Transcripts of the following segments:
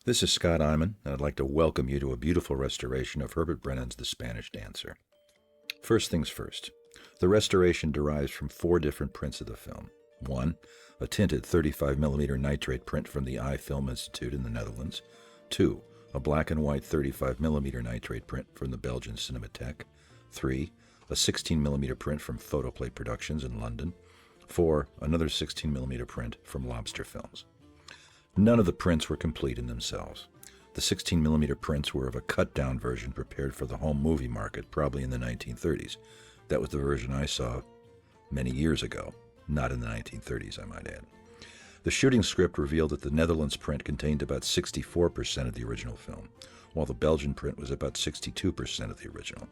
This is Scott Iman, and I'd like to welcome you to a beautiful restoration of Herbert Brennan's The Spanish Dancer. First things first, the restoration derives from four different prints of the film. One, a tinted 35mm nitrate print from the Eye Film Institute in the Netherlands. Two, a black and white 35mm nitrate print from the Belgian Cinematheque. Three, a 16mm print from Photoplay Productions in London. Four, another 16mm print from Lobster Films. None of the prints were complete in themselves. The 16mm prints were of a cut-down version prepared for the home movie market, probably in the 1930s. That was the version I saw many years ago, not in the 1930s, I might add. The shooting script revealed that the Netherlands print contained about 64% of the original film, while the Belgian print was about 62% of the original.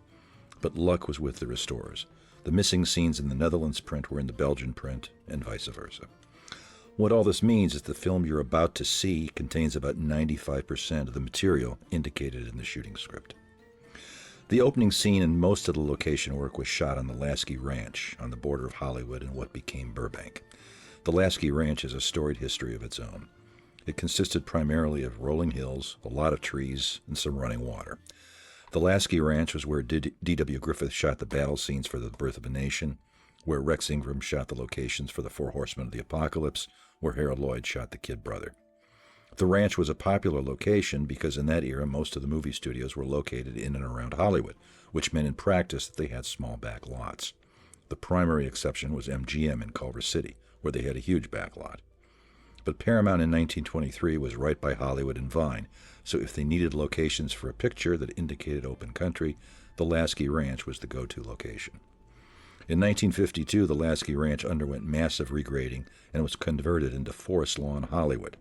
But luck was with the restorers. The missing scenes in the Netherlands print were in the Belgian print, and vice versa. What all this means is the film you're about to see contains about 95% of the material indicated in the shooting script. The opening scene and most of the location work was shot on the Lasky Ranch on the border of Hollywood and what became Burbank. The Lasky Ranch has a storied history of its own. It consisted primarily of rolling hills, a lot of trees, and some running water. The Lasky Ranch was where D.W. Griffith shot the battle scenes for The Birth of a Nation, where Rex Ingram shot the locations for The Four Horsemen of the Apocalypse, where Harold Lloyd shot The Kid Brother. The ranch was a popular location because in that era most of the movie studios were located in and around Hollywood, which meant in practice that they had small back lots. The primary exception was MGM in Culver City, where they had a huge back lot. But Paramount in 1923 was right by Hollywood and Vine, so if they needed locations for a picture that indicated open country, the Lasky Ranch was the go-to location. In 1952, the Lasky Ranch underwent massive regrading and was converted into Forest Lawn Hollywood.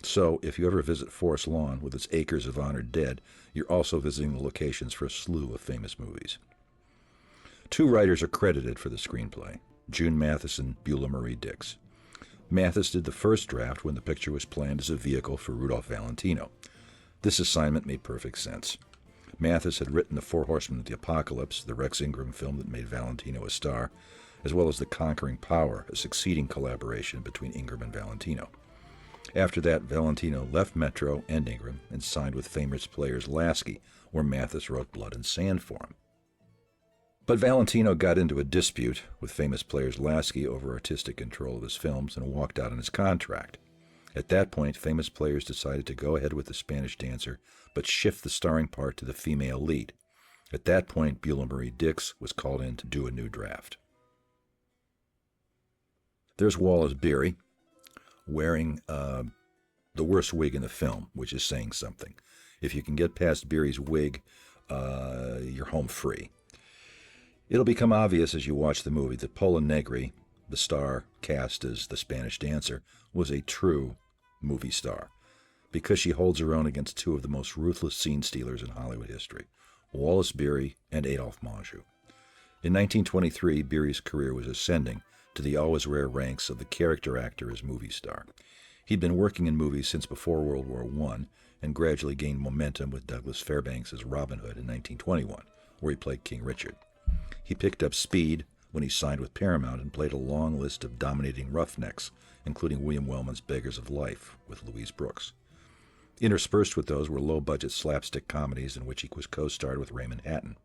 So, if you ever visit Forest Lawn with its acres of honored dead, you're also visiting the locations for a slew of famous movies. Two writers are credited for the screenplay, June Mathis and Beulah Marie Dix. Mathis did the first draft when the picture was planned as a vehicle for Rudolph Valentino. This assignment made perfect sense. Mathis had written The Four Horsemen of the Apocalypse, the Rex Ingram film that made Valentino a star, as well as The Conquering Power, a succeeding collaboration between Ingram and Valentino. After that, Valentino left Metro and Ingram and signed with famous players Lasky, where Mathis wrote Blood and Sand for him. But Valentino got into a dispute with famous players Lasky over artistic control of his films and walked out on his contract. At that point, famous players decided to go ahead with The Spanish Dancer, but shift the starring part to the female lead. At that point, Beulah Marie Dix was called in to do a new draft. There's Wallace Beery wearing the worst wig in the film, which is saying something. If you can get past Beery's wig, you're home free. It'll become obvious as you watch the movie that Pola Negri, the star cast as the Spanish Dancer, was a true movie star, because she holds her own against two of the most ruthless scene stealers in Hollywood history, Wallace Beery and Adolphe Menjou. In 1923, Beery's career was ascending to the always rare ranks of the character actor as movie star. He'd been working in movies since before World War I and gradually gained momentum with Douglas Fairbanks as Robin Hood in 1921, where he played King Richard. He picked up speed when he signed with Paramount and played a long list of dominating roughnecks, including William Wellman's Beggars of Life with Louise Brooks. Interspersed with those were low-budget slapstick comedies in which he was co-starred with Raymond Hatton.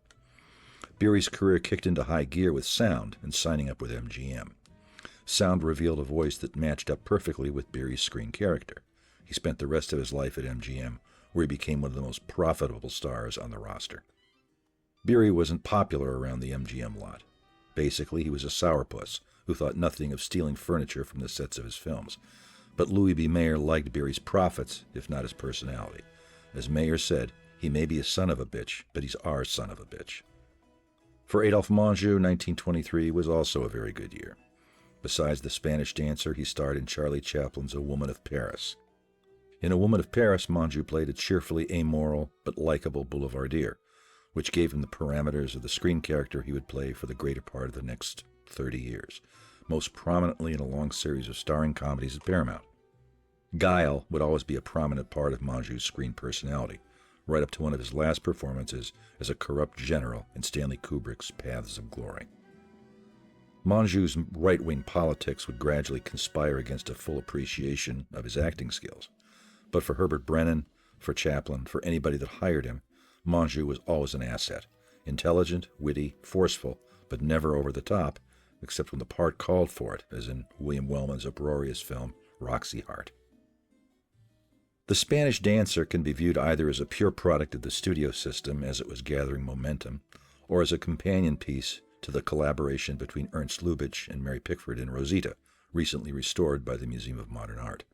Beery's career kicked into high gear with Sound and signing up with MGM. Sound revealed a voice that matched up perfectly with Beery's screen character. He spent the rest of his life at MGM, where he became one of the most profitable stars on the roster. Beery wasn't popular around the MGM lot. Basically, he was a sourpuss who thought nothing of stealing furniture from the sets of his films. But Louis B. Mayer liked Beery's profits, if not his personality. As Mayer said, he may be a son of a bitch, but he's our son of a bitch. For Adolphe Menjou, 1923 was also a very good year. Besides The Spanish Dancer, he starred in Charlie Chaplin's A Woman of Paris. In A Woman of Paris, Menjou played a cheerfully amoral but likable boulevardier, which gave him the parameters of the screen character he would play for the greater part of the next 30 years, most prominently in a long series of starring comedies at Paramount. Guile would always be a prominent part of Menjou's screen personality, right up to one of his last performances as a corrupt general in Stanley Kubrick's Paths of Glory. Menjou's right-wing politics would gradually conspire against a full appreciation of his acting skills. But for Herbert Brennan, For Chaplin, for anybody that hired him, Monjou was always an asset. Intelligent, witty, forceful, but never over the top, except when the part called for it, as in William Wellman's uproarious film, Roxy Hart. The Spanish Dancer can be viewed either as a pure product of the studio system as it was gathering momentum, or as a companion piece to the collaboration between Ernst Lubitsch and Mary Pickford in Rosita, recently restored by the Museum of Modern Art.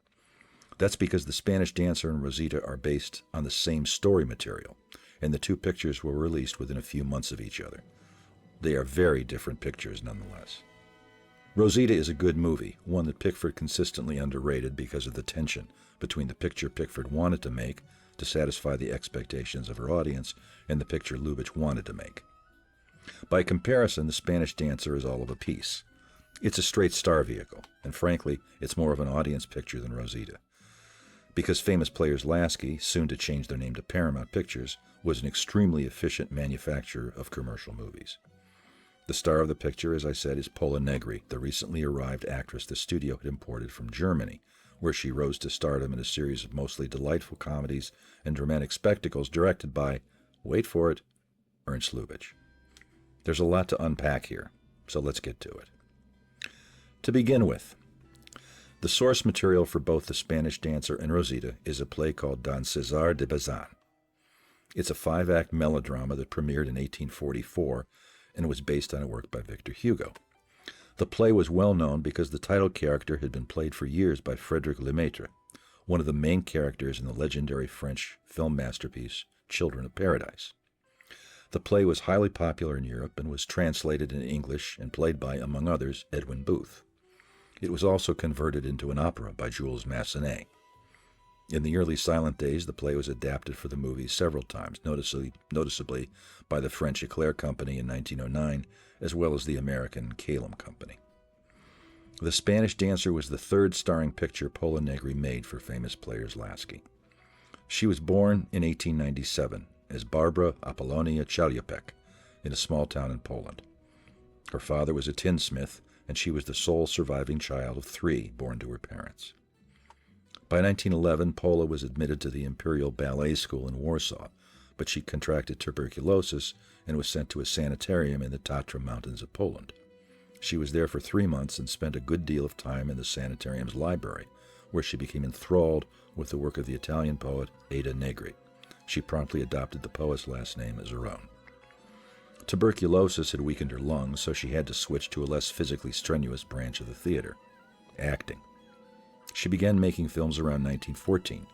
That's because The Spanish Dancer and Rosita are based on the same story material, and the two pictures were released within a few months of each other. They are very different pictures nonetheless. Rosita is a good movie, one that Pickford consistently underrated because of the tension between the picture Pickford wanted to make to satisfy the expectations of her audience and the picture Lubitsch wanted to make. By comparison, The Spanish Dancer is all of a piece. It's a straight star vehicle, and frankly, it's more of an audience picture than Rosita. Because Famous Players Lasky, soon to change their name to Paramount Pictures, was an extremely efficient manufacturer of commercial movies. The star of the picture, as I said, is Pola Negri, the recently arrived actress the studio had imported from Germany, where she rose to stardom in a series of mostly delightful comedies and dramatic spectacles directed by, wait for it, Ernst Lubitsch. There's a lot to unpack here, so let's get to it. To begin with, the source material for both The Spanish Dancer and Rosita is a play called Don Cesar de Bazan. It's a 5-act melodrama that premiered in 1844 and was based on a work by Victor Hugo. The play was well known because the title character had been played for years by Frédéric Lemaitre, one of the main characters in the legendary French film masterpiece, Children of Paradise. The play was highly popular in Europe and was translated in English and played by, among others, Edwin Booth. It was also converted into an opera by Jules Massenet. In the early silent days, the play was adapted for the movie several times, noticeably by the French Eclair Company in 1909, as well as the American Calum Company. The Spanish Dancer was the third starring picture Pola Negri made for Famous Players Lasky. She was born in 1897 as Barbara Apollonia Chaliapek in a small town in Poland. Her father was a tinsmith, and she was the sole surviving child of 3 born to her parents. By 1911, Pola was admitted to the Imperial Ballet School in Warsaw, but she contracted tuberculosis and was sent to a sanitarium in the Tatra Mountains of Poland. She was there for 3 months and spent a good deal of time in the sanitarium's library, where she became enthralled with the work of the Italian poet Ada Negri. She promptly adopted the poet's last name as her own. Tuberculosis had weakened her lungs, so she had to switch to a less physically strenuous branch of the theater, acting. She began making films around 1914,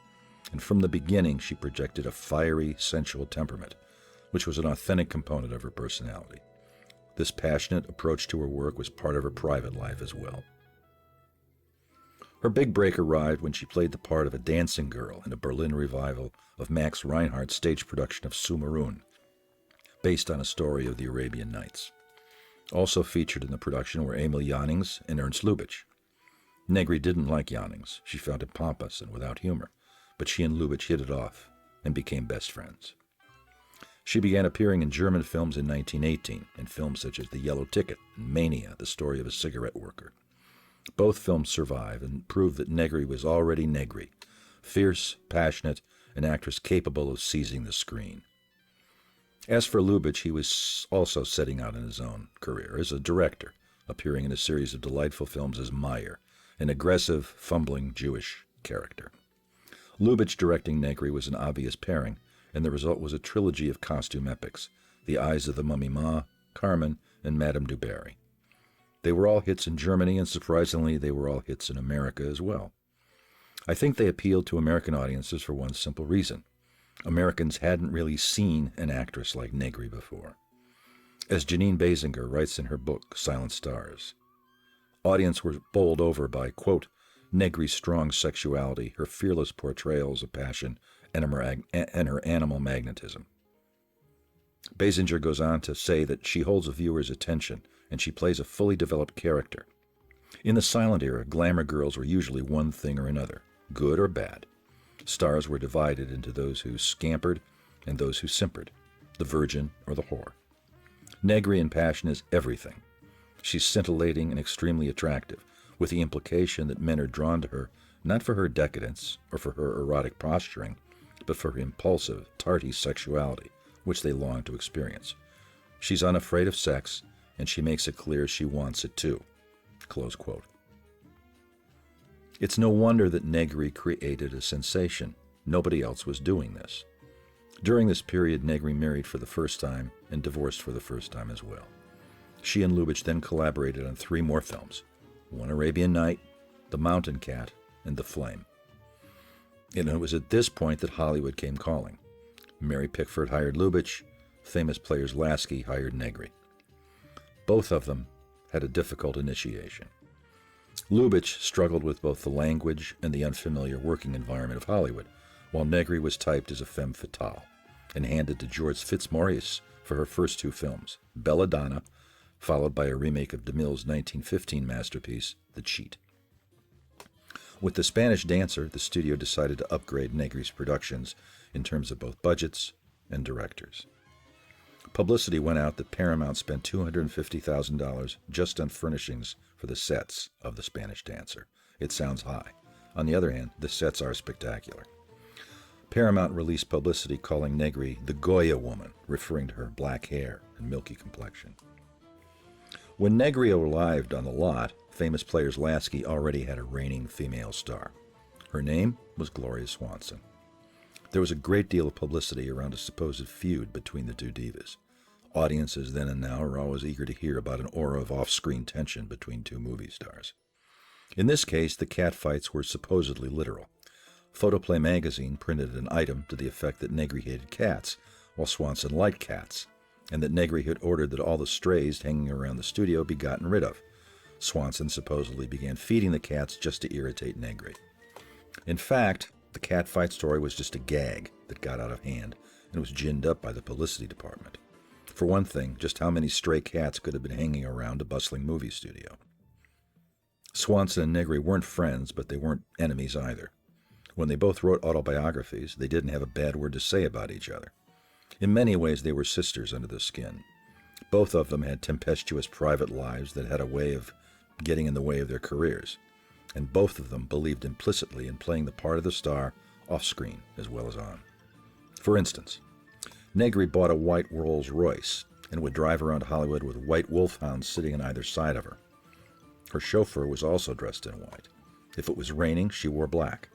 and from the beginning she projected a fiery, sensual temperament, which was an authentic component of her personality. This passionate approach to her work was part of her private life as well. Her big break arrived when she played the part of a dancing girl in a Berlin revival of Max Reinhardt's stage production of Sumarun, based on a story of the Arabian Nights. Also featured in the production were Emil Jannings and Ernst Lubitsch. Negri didn't like Jannings. She found him pompous and without humor, but she and Lubitsch hit it off and became best friends. She began appearing in German films in 1918, in films such as The Yellow Ticket and Mania, the story of a cigarette worker. Both films survive and prove that Negri was already Negri, fierce, passionate, an actress capable of seizing the screen. As for Lubitsch, he was also setting out in his own career as a director, appearing in a series of delightful films as Meyer, an aggressive, fumbling Jewish character. Lubitsch directing Negri was an obvious pairing, and the result was a trilogy of costume epics, The Eyes of the Mummy Ma, Carmen, and Madame du Barry. They were all hits in Germany, and surprisingly, they were all hits in America as well. I think they appealed to American audiences for one simple reason. Americans hadn't really seen an actress like Negri before. As Janine Basinger writes in her book, Silent Stars, audience were bowled over by, quote, Negri's strong sexuality, her fearless portrayals of passion, and her animal magnetism. Basinger goes on to say that she holds a viewer's attention, and she plays a fully developed character. In the silent era, glamour girls were usually one thing or another, good or bad. Stars were divided into those who scampered and those who simpered, the virgin or the whore. Negri in passion is everything. She's scintillating and extremely attractive, with the implication that men are drawn to her not for her decadence or for her erotic posturing, but for her impulsive, tarty sexuality, which they long to experience. She's unafraid of sex, and she makes it clear she wants it too." Close quote. It's no wonder that Negri created a sensation. Nobody else was doing this. During this period, Negri married for the first time and divorced for the first time as well. She and Lubitsch then collaborated on 3 more films: One Arabian Night, The Mountain Cat, and The Flame. And it was at this point that Hollywood came calling. Mary Pickford hired Lubitsch, famous players Lasky hired Negri. Both of them had a difficult initiation. Lubitsch struggled with both the language and the unfamiliar working environment of Hollywood, while Negri was typed as a femme fatale and handed to George Fitzmaurice for her first 2 films, Belladonna, followed by a remake of DeMille's 1915 masterpiece, The Cheat. With The Spanish Dancer, the studio decided to upgrade Negri's productions in terms of both budgets and directors. Publicity went out that Paramount spent $250,000 just on furnishings for the sets of The Spanish Dancer. It sounds high. On the other hand, the sets are spectacular. Paramount released publicity calling Negri the Goya woman, referring to her black hair and milky complexion. When Negri arrived on the lot, famous players Lasky already had a reigning female star. Her name was Gloria Swanson. There was a great deal of publicity around a supposed feud between the 2 divas. Audiences then and now are always eager to hear about an aura of off-screen tension between 2 movie stars. In this case, the catfights were supposedly literal. Photoplay magazine printed an item to the effect that Negri hated cats, while Swanson liked cats, and that Negri had ordered that all the strays hanging around the studio be gotten rid of. Swanson supposedly began feeding the cats just to irritate Negri. In fact, the catfight story was just a gag that got out of hand and was ginned up by the publicity department. For one thing, just how many stray cats could have been hanging around a bustling movie studio? Swanson and Negri weren't friends, but they weren't enemies either. When they both wrote autobiographies, they didn't have a bad word to say about each other. In many ways, they were sisters under the skin. Both of them had tempestuous private lives that had a way of getting in the way of their careers, and both of them believed implicitly in playing the part of the star off-screen as well as on. For instance, Negri bought a white Rolls Royce and would drive around Hollywood with white wolfhounds sitting on either side of her. Her chauffeur was also dressed in white. If it was raining, she wore black,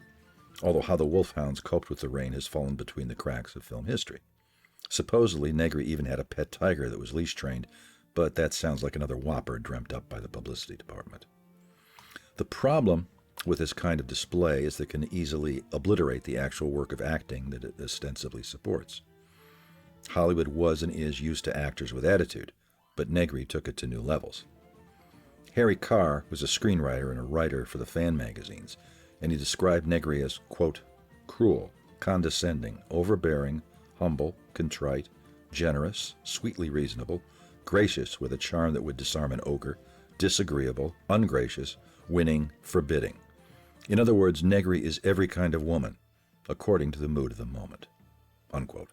although how the wolfhounds coped with the rain has fallen between the cracks of film history. Supposedly, Negri even had a pet tiger that was leash-trained, but that sounds like another whopper dreamt up by the publicity department. The problem with this kind of display is that it can easily obliterate the actual work of acting that it ostensibly supports. Hollywood was and is used to actors with attitude, but Negri took it to new levels. Harry Carr was a screenwriter and a writer for the fan magazines, and he described Negri as, quote, cruel, condescending, overbearing, humble, contrite, generous, sweetly reasonable, gracious with a charm that would disarm an ogre, disagreeable, ungracious, winning, forbidding. In other words, Negri is every kind of woman, according to the mood of the moment. Unquote.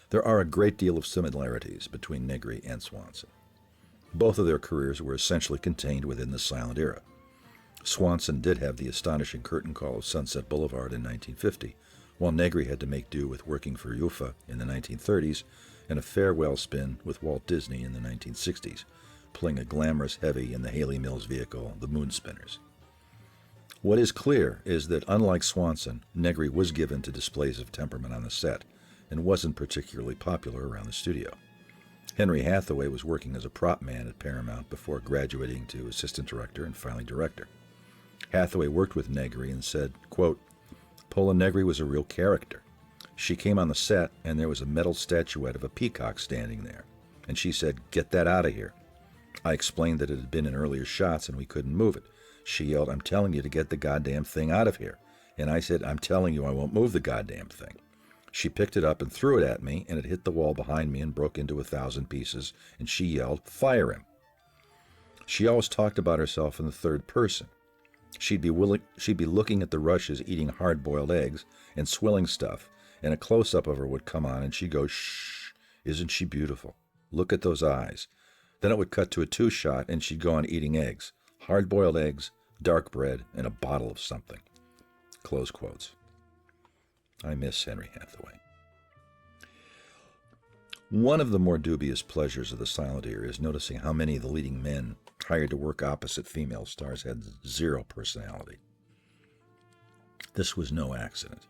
There are a great deal of similarities between Negri and Swanson. Both of their careers were essentially contained within the silent era. Swanson did have the astonishing curtain call of Sunset Boulevard in 1950, while Negri had to make do with working for UFA in the 1930s and a farewell spin with Walt Disney in the 1960s, playing a glamorous heavy in the Haley Mills vehicle, the Moonspinners. What is clear is that, unlike Swanson, Negri was given to displays of temperament on the set and wasn't particularly popular around the studio. Henry Hathaway was working as a prop man at Paramount before graduating to assistant director and finally director. Hathaway worked with Negri and said, quote, Pola Negri was a real character. She came on the set and there was a metal statuette of a peacock standing there. And she said, get that out of here. I explained that it had been in earlier shots and we couldn't move it. She yelled, I'm telling you to get the goddamn thing out of here. And I said, I'm telling you I won't move the goddamn thing. She picked it up and threw it at me, and it hit the wall behind me and broke into 1,000 pieces, and she yelled, fire him. She always talked about herself in the third person. She'd be looking at the rushes eating hard-boiled eggs and swilling stuff, and a close-up of her would come on, and she'd go, shh, isn't she beautiful? Look at those eyes. Then it would cut to a two-shot, and she'd go on eating eggs, hard-boiled eggs, dark bread, and a bottle of something. Close quotes. I miss Henry Hathaway. One of the more dubious pleasures of the silent era is noticing how many of the leading men hired to work opposite female stars had zero personality. This was no accident.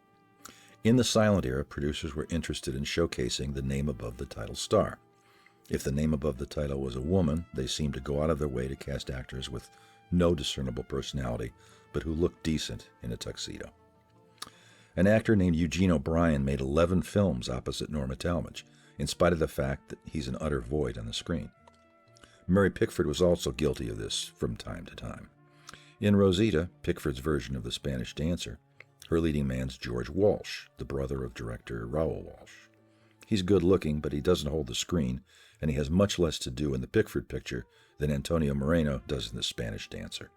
In the silent era, producers were interested in showcasing the name above the title star. If the name above the title was a woman, they seemed to go out of their way to cast actors with no discernible personality, but who looked decent in a tuxedo. An actor named Eugene O'Brien made 11 films opposite Norma Talmadge, in spite of the fact that he's an utter void on the screen. Mary Pickford was also guilty of this from time to time. In Rosita, Pickford's version of the Spanish Dancer, her leading man's George Walsh, the brother of director Raoul Walsh. He's good-looking, but he doesn't hold the screen, and he has much less to do in the Pickford picture than Antonio Moreno does in the Spanish Dancer.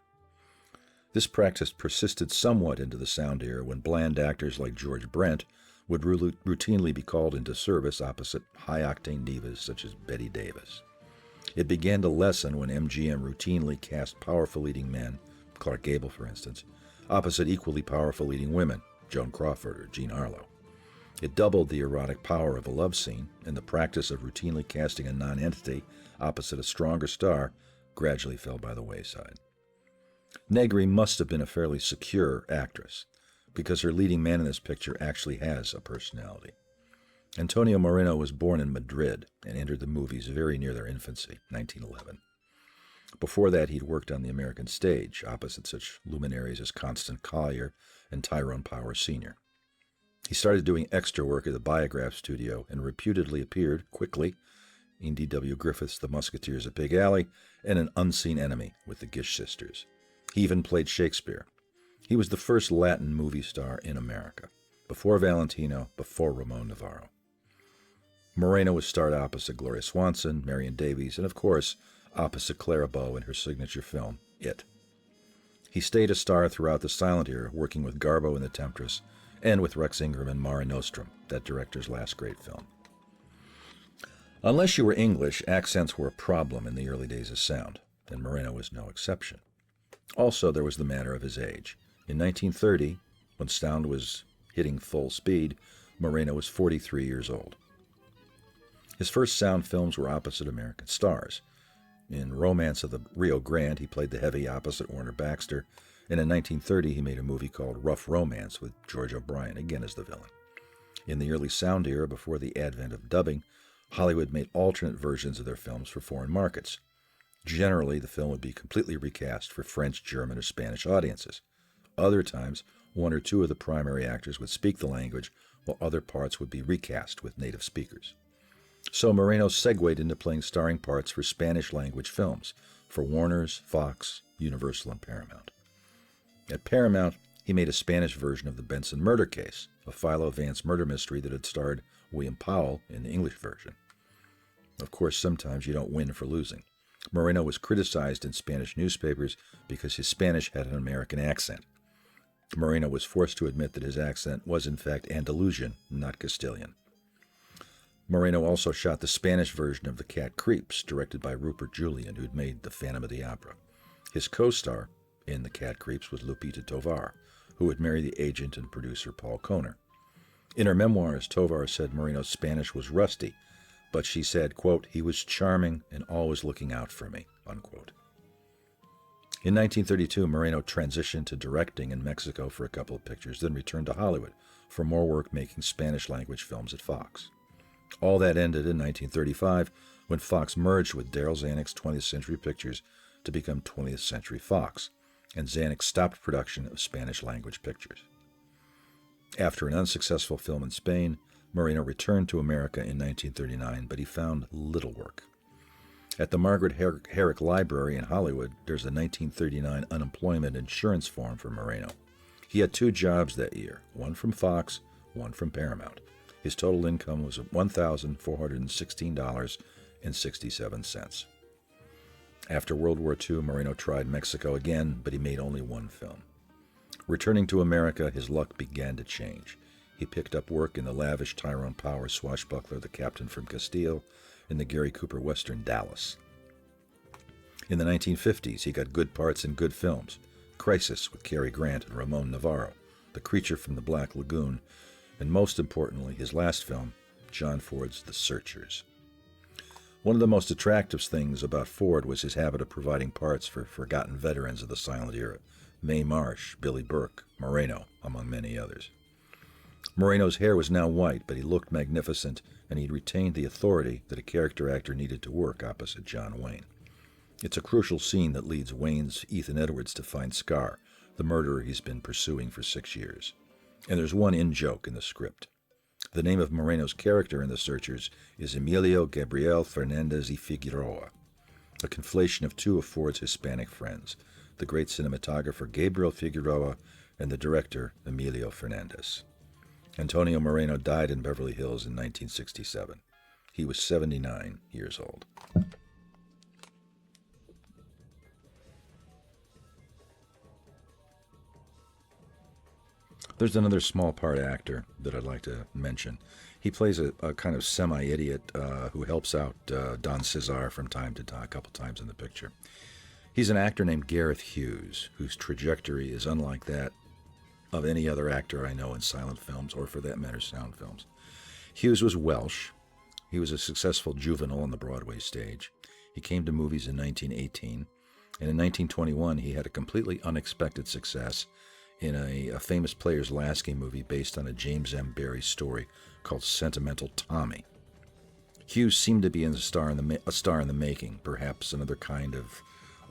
This practice persisted somewhat into the sound era when bland actors like George Brent would routinely be called into service opposite high-octane divas such as Bette Davis. It began to lessen when MGM routinely cast powerful leading men, Clark Gable for instance, opposite equally powerful leading women, Joan Crawford or Jean Harlow. It doubled the erotic power of a love scene, and the practice of routinely casting a non-entity opposite a stronger star gradually fell by the wayside. Negri must have been a fairly secure actress, because her leading man in this picture actually has a personality. Antonio Moreno was born in Madrid and entered the movies very near their infancy, 1911. Before that, he'd worked on the American stage, opposite such luminaries as Constant Collier and Tyrone Power Sr. He started doing extra work at the Biograph studio and reputedly appeared quickly in D.W. Griffith's The Musketeers of Pig Alley and An Unseen Enemy with the Gish sisters. He even played Shakespeare. He was the first Latin movie star in America, before Valentino, before Ramon Navarro. Moreno was starred opposite Gloria Swanson, Marion Davies, and of course, opposite Clara Bow in her signature film, It. He stayed a star throughout the silent era, working with Garbo in The Temptress and with Rex Ingram in Mare Nostrum, that director's last great film. Unless you were English, accents were a problem in the early days of sound, and Moreno was no exception. Also, there was the matter of his age. In 1930, when sound was hitting full speed, Moreno was 43 years old. His first sound films were opposite American stars. In Romance of the Rio Grande, he played the heavy opposite Warner Baxter, and in 1930 he made a movie called Rough Romance with George O'Brien, again as the villain. In the early sound era, before the advent of dubbing, Hollywood made alternate versions of their films for foreign markets. Generally, the film would be completely recast for French, German, or Spanish audiences. Other times, one or two of the primary actors would speak the language, while other parts would be recast with native speakers. So Moreno segued into playing starring parts for Spanish-language films, for Warner's, Fox, Universal, and Paramount. At Paramount, he made a Spanish version of the Benson murder case, a Philo Vance murder mystery that had starred William Powell in the English version. Of course, sometimes you don't win for losing. Moreno was criticized in Spanish newspapers because his Spanish had an American accent. Moreno was forced to admit that his accent was in fact Andalusian, not Castilian. Moreno also shot the Spanish version of The Cat Creeps, directed by Rupert Julian, who'd made The Phantom of the Opera. His co-star in The Cat Creeps was Lupita Tovar, who would marry the agent and producer Paul Kohner. In her memoirs, Tovar said Moreno's Spanish was rusty, but she said, quote, "He was charming and always looking out for me," unquote. In 1932, Moreno transitioned to directing in Mexico for a couple of pictures, then returned to Hollywood for more work making Spanish-language films at Fox. All that ended in 1935 when Fox merged with Darryl Zanuck's 20th Century Pictures to become 20th Century Fox, and Zanuck stopped production of Spanish-language pictures. After an unsuccessful film in Spain, Moreno returned to America in 1939, but he found little work. At the Margaret Herrick Library in Hollywood, there's a 1939 unemployment insurance form for Moreno. He had 2 jobs that year, one from Fox, one from Paramount. His total income was $1,416.67. After World War II, Moreno tried Mexico again, but he made only one film. Returning to America, his luck began to change. He picked up work in the lavish Tyrone Power swashbuckler The Captain from Castile and the Gary Cooper western Dallas. In the 1950s, he got good parts in good films: Crisis with Cary Grant and Ramon Navarro, The Creature from the Black Lagoon, and most importantly, his last film, John Ford's The Searchers. One of the most attractive things about Ford was his habit of providing parts for forgotten veterans of the silent era, Mae Marsh, Billy Burke, Moreno, among many others. Moreno's hair was now white, but he looked magnificent, and he'd retained the authority that a character actor needed to work opposite John Wayne. It's a crucial scene that leads Wayne's Ethan Edwards to find Scar, the murderer he's been pursuing for 6 years. And there's one in-joke in the script. The name of Moreno's character in The Searchers is Emilio Gabriel Fernandez y Figueroa, a conflation of two of Ford's Hispanic friends, the great cinematographer Gabriel Figueroa and the director Emilio Fernandez. Antonio Moreno died in Beverly Hills in 1967. He was 79 years old. There's another small part actor that I'd like to mention. He plays a kind of semi-idiot who helps out Don Cesar from time to time, a couple times in the picture. He's an actor named Gareth Hughes, whose trajectory is unlike that of any other actor I know in silent films, or for that matter, sound films. Hughes was Welsh. He was a successful juvenile on the Broadway stage. He came to movies in 1918, and in 1921 he had a completely unexpected success in a famous Players Lasky movie based on a James M. Barrie story called Sentimental Tommy. Hughes seemed to be a star in the making, perhaps another kind of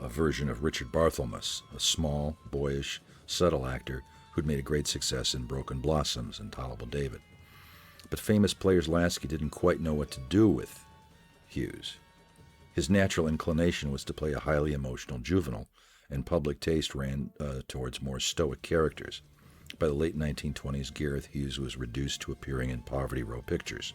a version of Richard Barthelmess, a small, boyish, subtle actor who'd made a great success in Broken Blossoms and Tolerable David. But famous Players Lasky didn't quite know what to do with Hughes. His natural inclination was to play a highly emotional juvenile, and public taste ran towards more stoic characters. By the late 1920s, Gareth Hughes was reduced to appearing in Poverty Row pictures.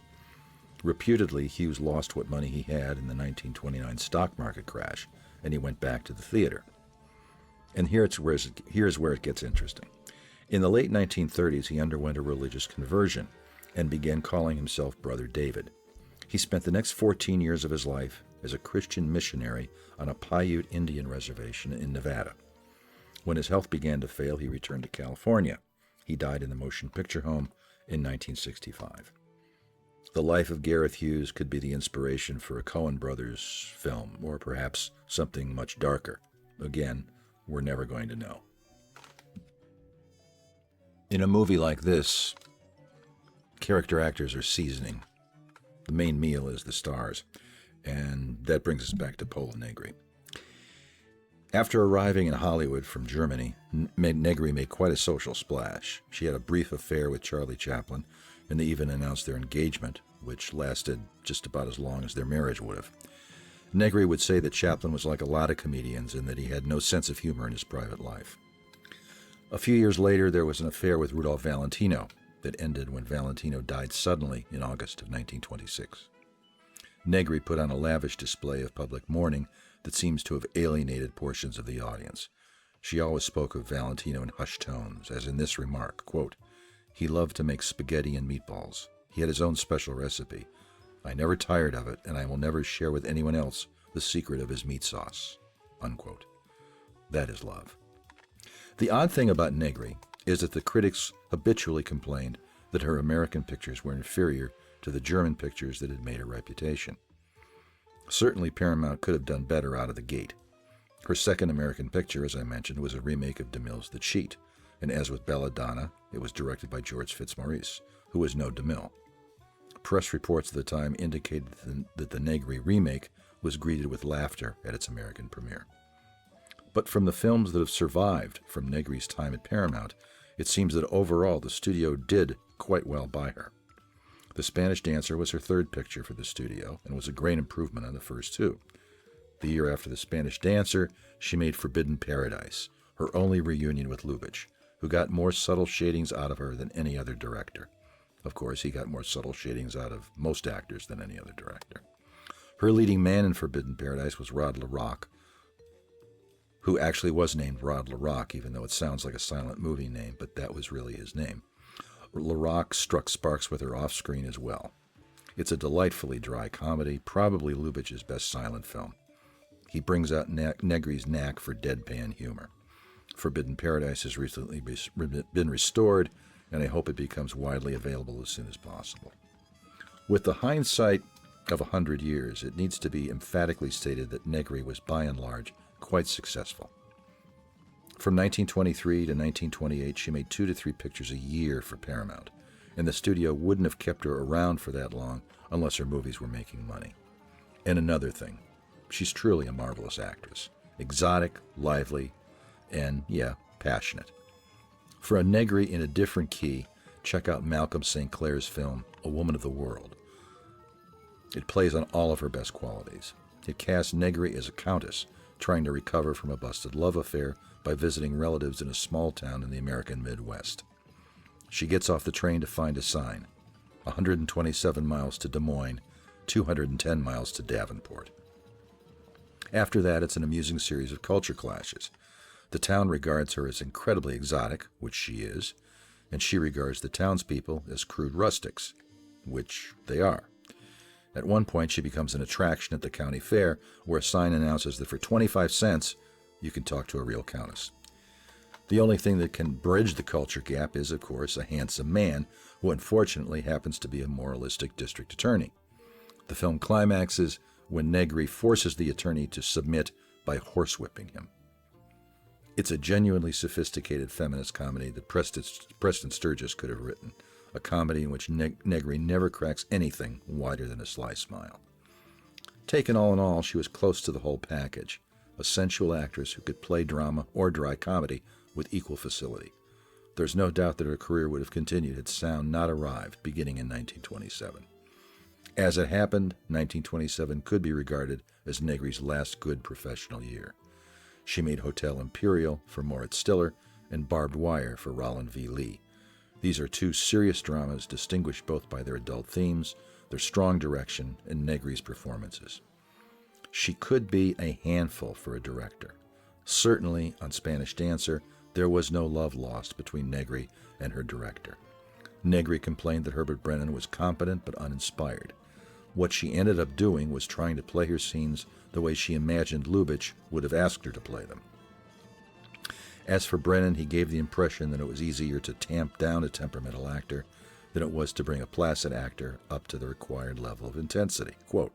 Reputedly, Hughes lost what money he had in the 1929 stock market crash, and he went back to the theater. And here's where it gets interesting. In the late 1930s, he underwent a religious conversion and began calling himself Brother David. He spent the next 14 years of his life as a Christian missionary on a Paiute Indian reservation in Nevada. When his health began to fail, he returned to California. He died in the motion picture home in 1965. The life of Gareth Hughes could be the inspiration for a Coen Brothers film, or perhaps something much darker. Again, we're never going to know. In a movie like this, character actors are seasoning. The main meal is the stars. And that brings us back to Pola Negri. After arriving in Hollywood from Germany, Negri made quite a social splash. She had a brief affair with Charlie Chaplin, and they even announced their engagement, which lasted just about as long as their marriage would have. Negri would say that Chaplin was like a lot of comedians and that he had no sense of humor in his private life. A few years later, there was an affair with Rudolph Valentino that ended when Valentino died suddenly in August of 1926. Negri put on a lavish display of public mourning that seems to have alienated portions of the audience. She always spoke of Valentino in hushed tones, as in this remark, quote, "He loved to make spaghetti and meatballs. He had his own special recipe. I never tired of it, and I will never share with anyone else the secret of his meat sauce." Unquote. That is love. The odd thing about Negri is that the critics habitually complained that her American pictures were inferior to the German pictures that had made her reputation. Certainly Paramount could have done better out of the gate. Her second American picture, as I mentioned, was a remake of DeMille's The Cheat, and as with Belladonna, it was directed by George Fitzmaurice, who was no DeMille. Press reports at the time indicated that the Negri remake was greeted with laughter at its American premiere. But from the films that have survived from Negri's time at Paramount, it seems that overall the studio did quite well by her. The Spanish Dancer was her third picture for the studio and was a great improvement on the first two. The year after The Spanish Dancer, she made Forbidden Paradise, her only reunion with Lubitsch, who got more subtle shadings out of her than any other director. Of course, he got more subtle shadings out of most actors than any other director. Her leading man in Forbidden Paradise was Rod LaRocque, who actually was named Rod LaRocque, even though it sounds like a silent movie name, but that was really his name. LaRocque struck sparks with her off-screen as well. It's a delightfully dry comedy, probably Lubitsch's best silent film. He brings out Negri's knack for deadpan humor. Forbidden Paradise has recently been restored, and I hope it becomes widely available as soon as possible. With the hindsight of 100 years, it needs to be emphatically stated that Negri was by and large quite successful. From 1923 to 1928, she made 2 to 3 pictures a year for Paramount, and the studio wouldn't have kept her around for that long unless her movies were making money. And another thing, she's truly a marvelous actress. Exotic, lively, and, passionate. For a Negri in a different key, check out Malcolm St. Clair's film, A Woman of the World. It plays on all of her best qualities. It casts Negri as a countess trying to recover from a busted love affair by visiting relatives in a small town in the American Midwest. She gets off the train to find a sign, 127 miles to Des Moines, 210 miles to Davenport. After that, it's an amusing series of culture clashes. The town regards her as incredibly exotic, which she is, and she regards the townspeople as crude rustics, which they are. At one point, she becomes an attraction at the county fair, where a sign announces that for 25 cents, you can talk to a real countess. The only thing that can bridge the culture gap is, of course, a handsome man who unfortunately happens to be a moralistic district attorney. The film climaxes when Negri forces the attorney to submit by horsewhipping him. It's a genuinely sophisticated feminist comedy that Preston Sturges could have written, a comedy in which Negri never cracks anything wider than a sly smile. Taken all in all, she was close to the whole package, a sensual actress who could play drama or dry comedy with equal facility. There's no doubt that her career would have continued had sound not arrived beginning in 1927. As it happened, 1927 could be regarded as Negri's last good professional year. She made Hotel Imperial for Moritz Stiller and Barbed Wire for Roland V. Lee. These are 2 serious dramas distinguished both by their adult themes, their strong direction, and Negri's performances. She could be a handful for a director. Certainly, on Spanish Dancer, there was no love lost between Negri and her director. Negri complained that Herbert Brennan was competent but uninspired. What she ended up doing was trying to play her scenes the way she imagined Lubitsch would have asked her to play them. As for Brennan, he gave the impression that it was easier to tamp down a temperamental actor than it was to bring a placid actor up to the required level of intensity. Quote,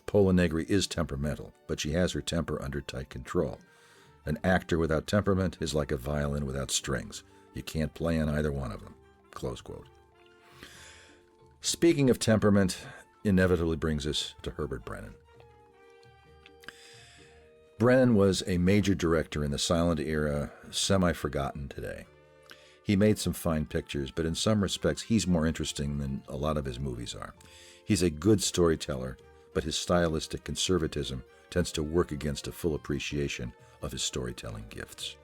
Pola Negri is temperamental, but she has her temper under tight control. An actor without temperament is like a violin without strings. You can't play on either one of them. Close quote. Speaking of temperament, inevitably brings us to Herbert Brennan. Brennan was a major director in the silent era, semi-forgotten today. He made some fine pictures, but in some respects, he's more interesting than a lot of his movies are. He's a good storyteller, but his stylistic conservatism tends to work against a full appreciation of his storytelling gifts.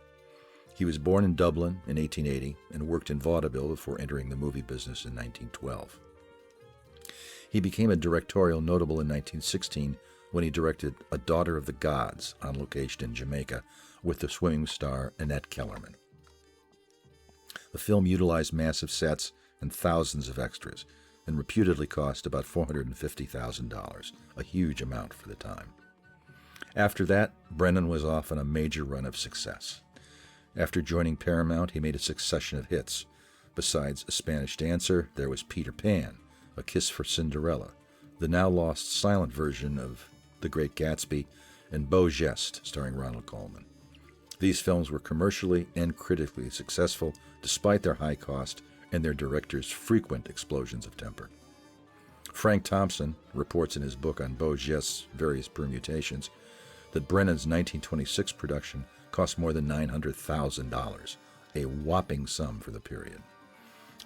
He was born in Dublin in 1880 and worked in vaudeville before entering the movie business in 1912. He became a directorial notable in 1916 when he directed A Daughter of the Gods on location in Jamaica with the swimming star Annette Kellerman. The film utilized massive sets and thousands of extras and reputedly cost about $450,000, a huge amount for the time. After that, Brennan was off on a major run of success. After joining Paramount, he made a succession of hits. Besides A Spanish Dancer, there was Peter Pan, A Kiss for Cinderella, the now lost silent version of The Great Gatsby, and Beau Geste, starring Ronald Colman. These films were commercially and critically successful despite their high cost and their director's frequent explosions of temper. Frank Thompson reports in his book on Beau Geste's various permutations that Brennan's 1926 production cost more than $900,000, a whopping sum for the period.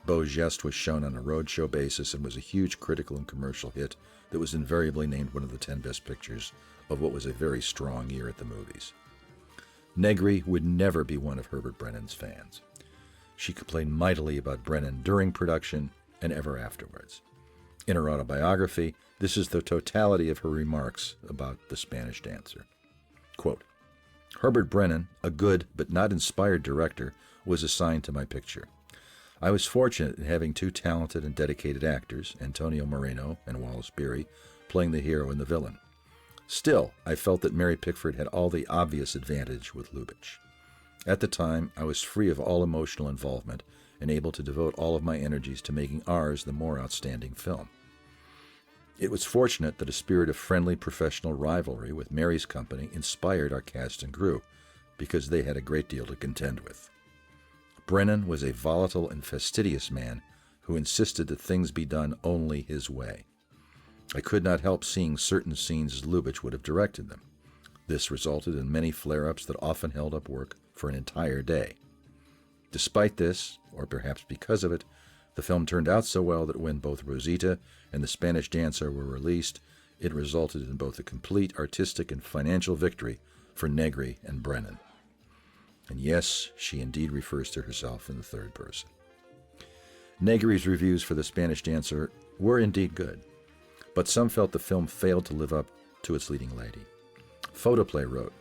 Beau Geste was shown on a roadshow basis and was a huge critical and commercial hit that was invariably named one of the 10 best pictures of what was a very strong year at the movies. Negri would never be one of Herbert Brennan's fans. She complained mightily about Brennan during production and ever afterwards. In her autobiography, this is the totality of her remarks about The Spanish Dancer. Quote, Herbert Brennan, a good but not inspired director, was assigned to my picture. I was fortunate in having 2 talented and dedicated actors, Antonio Moreno and Wallace Beery, playing the hero and the villain. Still, I felt that Mary Pickford had all the obvious advantage with Lubitsch. At the time, I was free of all emotional involvement and able to devote all of my energies to making ours the more outstanding film. It was fortunate that a spirit of friendly professional rivalry with Mary's company inspired our cast and crew, because they had a great deal to contend with. Brennan was a volatile and fastidious man who insisted that things be done only his way. I could not help seeing certain scenes as Lubitsch would have directed them. This resulted in many flare-ups that often held up work for an entire day. Despite this, or perhaps because of it, the film turned out so well that when both Rosita and The Spanish Dancer were released, it resulted in both a complete artistic and financial victory for Negri and Brennan. And yes, she indeed refers to herself in the third person. Negri's reviews for The Spanish Dancer were indeed good, but some felt the film failed to live up to its leading lady. Photoplay wrote,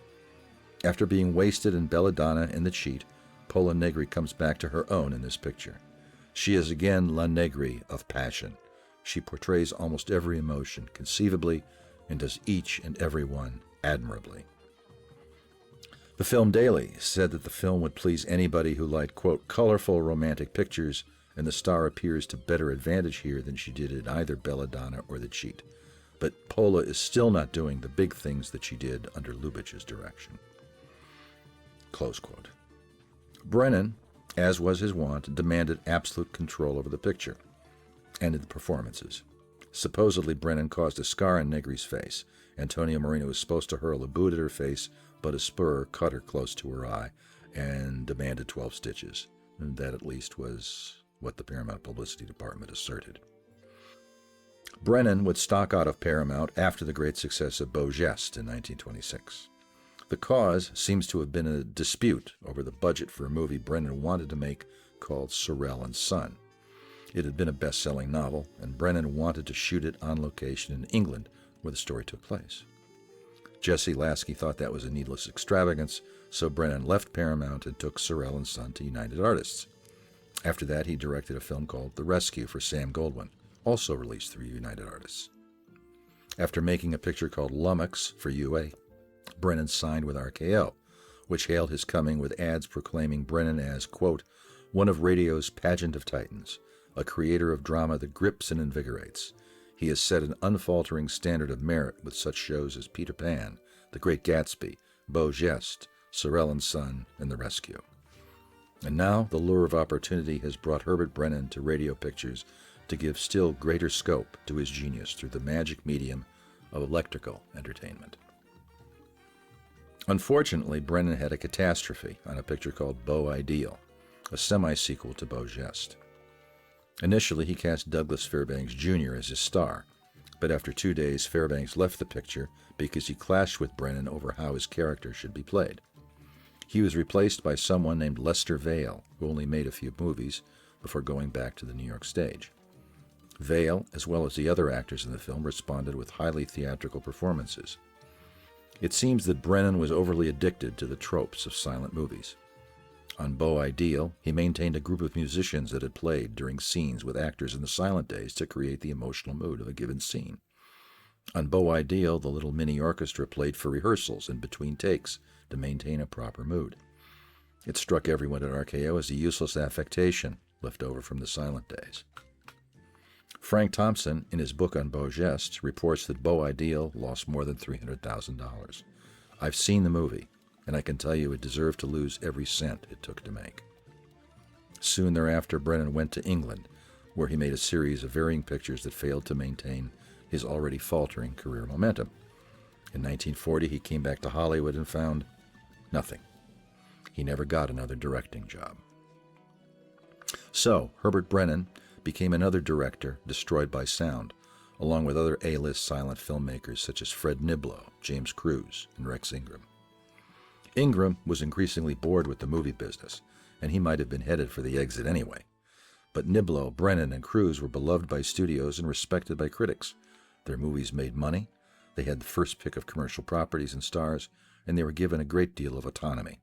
"After being wasted in Belladonna and The Cheat, Pola Negri comes back to her own in this picture. She is again La Negri of passion. She portrays almost every emotion conceivably and does each and every one admirably." The Film Daily said that the film would please anybody who liked, quote, colorful romantic pictures, and the star appears to better advantage here than she did in either Belladonna or The Cheat. But Pola is still not doing the big things that she did under Lubitsch's direction. Close quote. Brennan, as was his wont, demanded absolute control over the picture and in the performances. Supposedly, Brennan caused a scar on Negri's face. Antonio Marino was supposed to hurl a boot at her face, but a spur cut her close to her eye and demanded 12 stitches. And that, at least, was what the Paramount publicity department asserted. Brennan would stock out of Paramount after the great success of Beau Geste in 1926. The cause seems to have been a dispute over the budget for a movie Brennan wanted to make called Sorel and Son. It had been a best-selling novel, and Brennan wanted to shoot it on location in England, where the story took place. Jesse Lasky thought that was a needless extravagance, so Brennan left Paramount and took Sorel and Son to United Artists. After that, he directed a film called The Rescue for Sam Goldwyn, also released through United Artists. After making a picture called Lummox for UA, Brennan signed with RKO, which hailed his coming with ads proclaiming Brennan as, quote, one of radio's pageant of titans, a creator of drama that grips and invigorates. He has set an unfaltering standard of merit with such shows as Peter Pan, The Great Gatsby, Beau Geste, Sorel and Son, and The Rescue. And now the lure of opportunity has brought Herbert Brennan to radio pictures to give still greater scope to his genius through the magic medium of electrical entertainment. Unfortunately, Brennan had a catastrophe on a picture called Beau Ideal, a semi-sequel to Beau Geste. Initially, he cast Douglas Fairbanks Jr. as his star, but after 2 days, Fairbanks left the picture because he clashed with Brennan over how his character should be played. He was replaced by someone named Lester Vale, who only made a few movies before going back to the New York stage. Vale, as well as the other actors in the film, responded with highly theatrical performances. It seems that Brennan was overly addicted to the tropes of silent movies. On Beau Ideal, he maintained a group of musicians that had played during scenes with actors in the silent days to create the emotional mood of a given scene. On Beau Ideal, the little mini orchestra played for rehearsals and between takes to maintain a proper mood. It struck everyone at RKO as a useless affectation left over from the silent days. Frank Thompson, in his book on Beau Geste, reports that Beau Ideal lost more than $300,000. I've seen the movie, and I can tell you it deserved to lose every cent it took to make. Soon thereafter, Brennan went to England, where he made a series of varying pictures that failed to maintain his already faltering career momentum. In 1940, he came back to Hollywood and found nothing. He never got another directing job. So, Herbert Brennan became another director destroyed by sound, along with other A-list silent filmmakers such as Fred Niblo, James Cruz, and Rex Ingram. Ingram was increasingly bored with the movie business, and he might have been headed for the exit anyway. But Niblo, Brennan, and Cruz were beloved by studios and respected by critics. Their movies made money, they had the first pick of commercial properties and stars, and they were given a great deal of autonomy.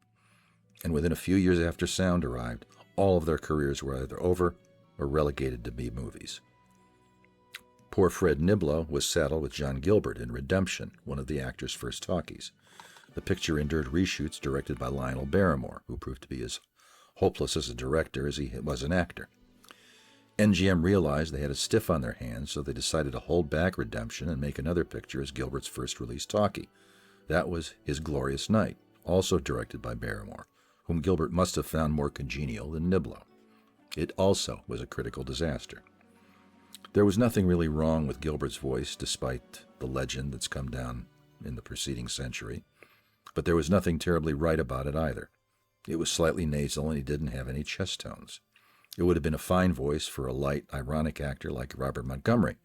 And within a few years after sound arrived, all of their careers were either over or relegated to B-movies. Poor Fred Niblo was saddled with John Gilbert in Redemption, one of the actor's first talkies. The picture endured reshoots directed by Lionel Barrymore, who proved to be his hopeless as a director as he was an actor. MGM realized they had a stiff on their hands, so they decided to hold back redemption and make another picture as Gilbert's first release talkie. That was His Glorious Night, also directed by Barrymore, whom Gilbert must have found more congenial than Niblo. It also was a critical disaster. There was nothing really wrong with Gilbert's voice, despite the legend that's come down in the preceding century, but there was nothing terribly right about it either. It was slightly nasal and he didn't have any chest tones. It would have been a fine voice for a light, ironic actor like Robert Montgomery,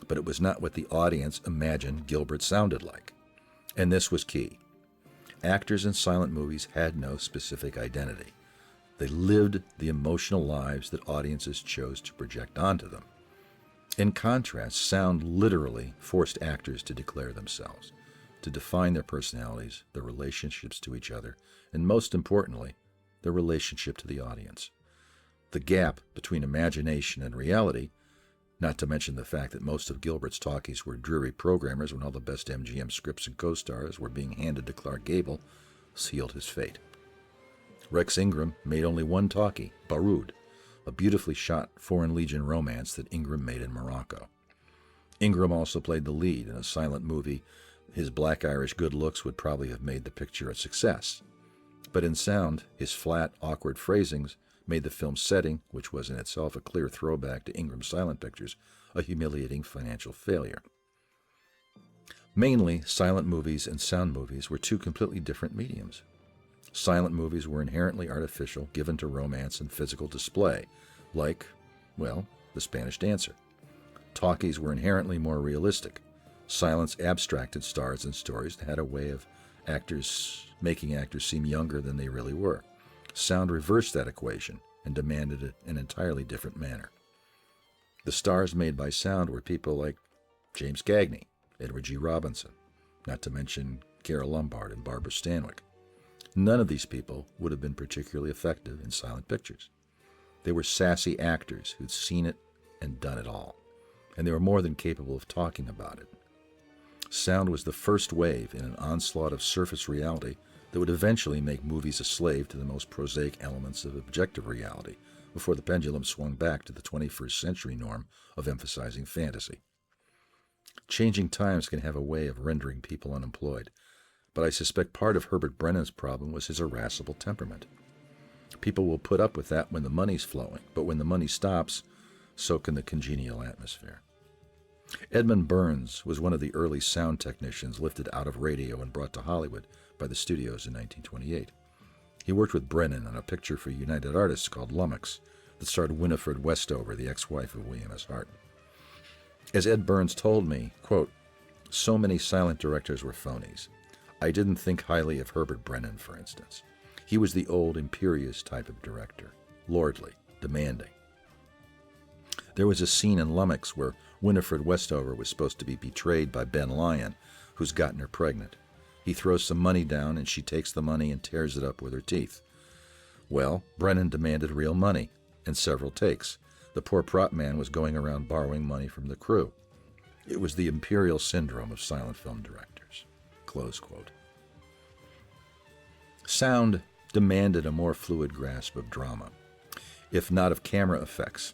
but it was not what the audience imagined Gilbert sounded like. And this was key. Actors in silent movies had no specific identity. They lived the emotional lives that audiences chose to project onto them. In contrast, sound literally forced actors to declare themselves, to define their personalities, their relationships to each other, and most importantly, their relationship to the audience. The gap between imagination and reality, not to mention the fact that most of Gilbert's talkies were dreary programmers when all the best MGM scripts and co-stars were being handed to Clark Gable, sealed his fate. Rex Ingram made only one talkie, Baroud, a beautifully shot Foreign Legion romance that Ingram made in Morocco. Ingram also played the lead in a silent movie. His black Irish good looks would probably have made the picture a success. But in sound, his flat, awkward phrasings made the film's setting, which was in itself a clear throwback to Ingram's silent pictures, a humiliating financial failure. Mainly, silent movies and sound movies were two completely different mediums. Silent movies were inherently artificial, given to romance and physical display, like, well, The Spanish Dancer. Talkies were inherently more realistic. Silence abstracted stars and stories that had a way of making actors seem younger than they really were. Sound reversed that equation and demanded an entirely different manner. The stars made by sound were people like James Cagney, Edward G. Robinson, not to mention Carole Lombard and Barbara Stanwyck. None of these people would have been particularly effective in silent pictures. They were sassy actors who'd seen it and done it all, and they were more than capable of talking about it. Sound was the first wave in an onslaught of surface reality that would eventually make movies a slave to the most prosaic elements of objective reality before the pendulum swung back to the 21st century norm of emphasizing fantasy. Changing times can have a way of rendering people unemployed, but I suspect part of Herbert Brennan's problem was his irascible temperament. People will put up with that when the money's flowing, but when the money stops, so can the congenial atmosphere. Edmund Burns was one of the early sound technicians lifted out of radio and brought to Hollywood by the studios in 1928. He worked with Brennan on a picture for United Artists called Lummox that starred Winifred Westover, the ex-wife of William S. Hart. As Ed Burns told me, quote, "So many silent directors were phonies. I didn't think highly of Herbert Brennan, for instance. He was the old, imperious type of director, lordly, demanding. There was a scene in Lummox where Winifred Westover was supposed to be betrayed by Ben Lyon, who's gotten her pregnant. He throws some money down, and she takes the money and tears it up with her teeth. Well, Brennan demanded real money, and several takes. The poor prop man was going around borrowing money from the crew. It was the imperial syndrome of silent film directors." Close quote. Sound demanded a more fluid grasp of drama, if not of camera effects.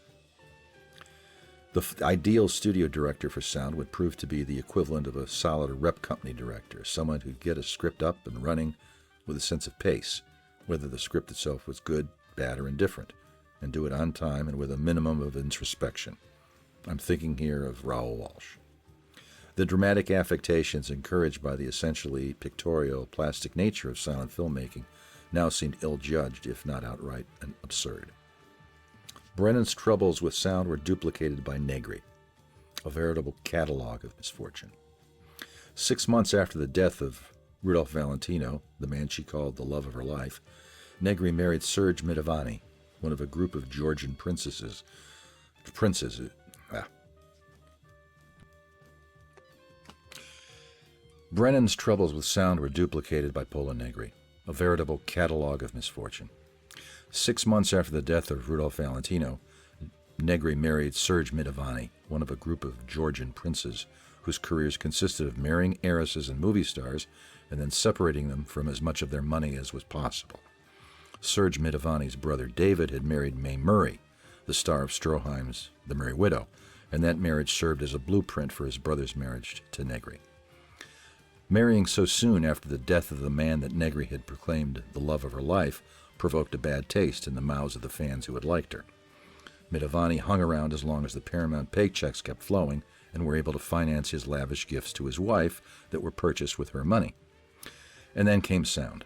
The ideal studio director for sound would prove to be the equivalent of a solid rep company director, someone who'd get a script up and running with a sense of pace, whether the script itself was good, bad, or indifferent, and do it on time and with a minimum of introspection. I'm thinking here of Raoul Walsh. The dramatic affectations encouraged by the essentially pictorial, plastic nature of silent filmmaking now seemed ill-judged, if not outright absurd. Brennan's troubles with sound were duplicated by Negri, a veritable catalog of misfortune. 6 months after the death of Rudolph Valentino, the man she called the love of her life, Negri married Serge Midavani, one of a group of Georgian princes. Brennan's troubles with sound were duplicated by Pola Negri, a veritable catalog of misfortune. 6 months after the death of Rudolph Valentino, Negri married Serge Midavani, one of a group of Georgian princes whose careers consisted of marrying heiresses and movie stars and then separating them from as much of their money as was possible. Serge Midavani's brother David had married Mae Murray, the star of Stroheim's The Merry Widow, and that marriage served as a blueprint for his brother's marriage to Negri. Marrying so soon after the death of the man that Negri had proclaimed the love of her life provoked a bad taste in the mouths of the fans who had liked her. Midavani hung around as long as the Paramount paychecks kept flowing and were able to finance his lavish gifts to his wife that were purchased with her money. And then came sound.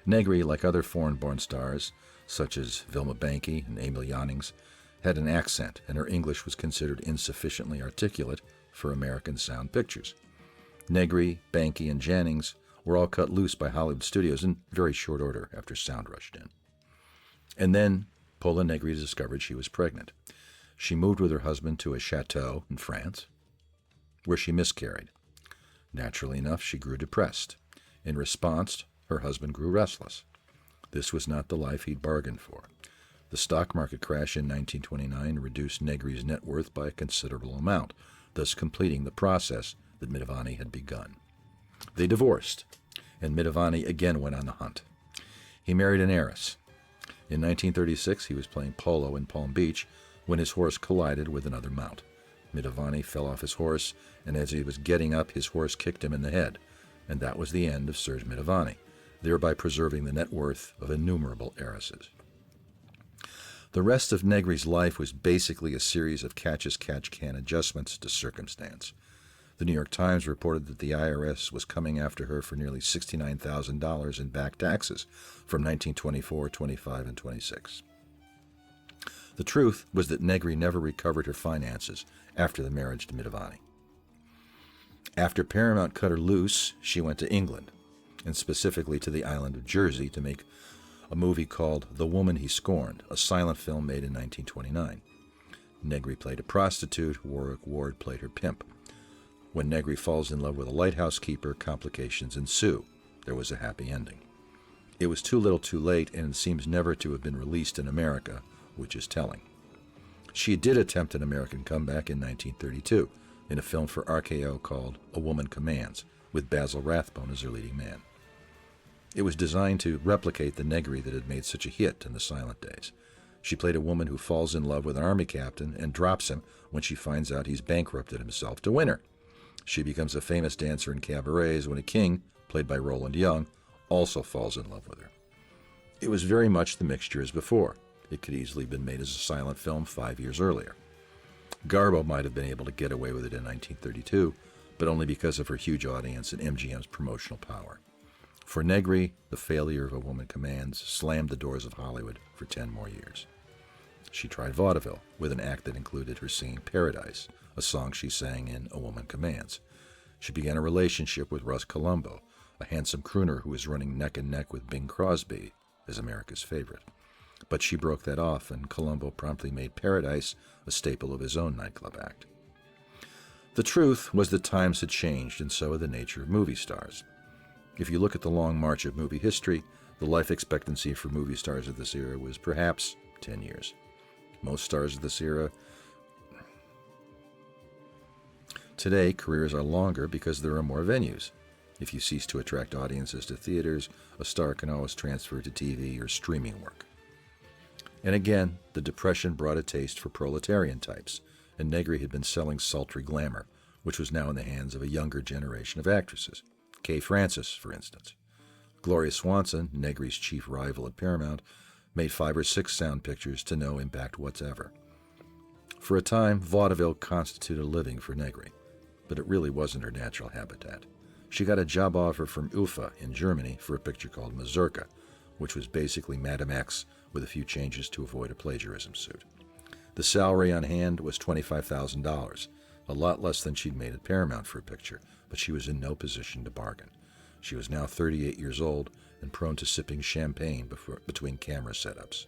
Negri, like other foreign-born stars, such as Vilma Banky and Emil Jannings, had an accent, and her English was considered insufficiently articulate for American sound pictures. Negri, Banky, and Jannings were all cut loose by Hollywood studios in very short order after sound rushed in. And then Pola Negri discovered she was pregnant. She moved with her husband to a chateau in France, where she miscarried. Naturally enough, she grew depressed. In response, her husband grew restless. This was not the life he'd bargained for. The stock market crash in 1929 reduced Negri's net worth by a considerable amount, thus completing the process that Midavani had begun. They divorced, and Midavani again went on the hunt. He married an heiress. In 1936, he was playing polo in Palm Beach when his horse collided with another mount. Midavani fell off his horse, and as he was getting up, his horse kicked him in the head, and that was the end of Serge Midavani, thereby preserving the net worth of innumerable heiresses. The rest of Negri's life was basically a series of catch-as-catch-can adjustments to circumstance. The New York Times reported that the IRS was coming after her for nearly $69,000 in back taxes from 1924, 25, and 26. The truth was that Negri never recovered her finances after the marriage to Midavani. After Paramount cut her loose, she went to England, and specifically to the island of Jersey, to make a movie called The Woman He Scorned, a silent film made in 1929. Negri played a prostitute, Warwick Ward played her pimp. When Negri falls in love with a lighthouse keeper, complications ensue. There was a happy ending. It was too little too late, and it seems never to have been released in America, which is telling. She did attempt an American comeback in 1932 in a film for RKO called A Woman Commands, with Basil Rathbone as her leading man. It was designed to replicate the Negri that had made such a hit in the silent days. She played a woman who falls in love with an army captain and drops him when she finds out he's bankrupted himself to win her. She becomes a famous dancer in cabarets when a king, played by Roland Young, also falls in love with her. It was very much the mixture as before. It could easily have been made as a silent film 5 years earlier. Garbo might have been able to get away with it in 1932, but only because of her huge audience and MGM's promotional power. For Negri, the failure of A Woman Commands slammed the doors of Hollywood for 10 more years. She tried vaudeville with an act that included her singing Paradise, a song she sang in A Woman Commands. She began a relationship with Russ Columbo, a handsome crooner who was running neck and neck with Bing Crosby as America's favorite. But she broke that off, and Columbo promptly made Paradise a staple of his own nightclub act. The truth was that times had changed, and so had the nature of movie stars. If you look at the long march of movie history, the life expectancy for movie stars of this era was perhaps 10 years. Most stars of this era today, careers are longer because there are more venues. If you cease to attract audiences to theaters, a star can always transfer to TV or streaming work. And again, the Depression brought a taste for proletarian types, and Negri had been selling sultry glamour, which was now in the hands of a younger generation of actresses. Kay Francis, for instance. Gloria Swanson, Negri's chief rival at Paramount, made 5 or 6 sound pictures to no impact whatsoever. For a time, vaudeville constituted a living for Negri, but it really wasn't her natural habitat. She got a job offer from UFA in Germany for a picture called Mazurka, which was basically Madame X with a few changes to avoid a plagiarism suit. The salary on hand was $25,000, a lot less than she'd made at Paramount for a picture, but she was in no position to bargain. She was now 38 years old and prone to sipping champagne between camera setups.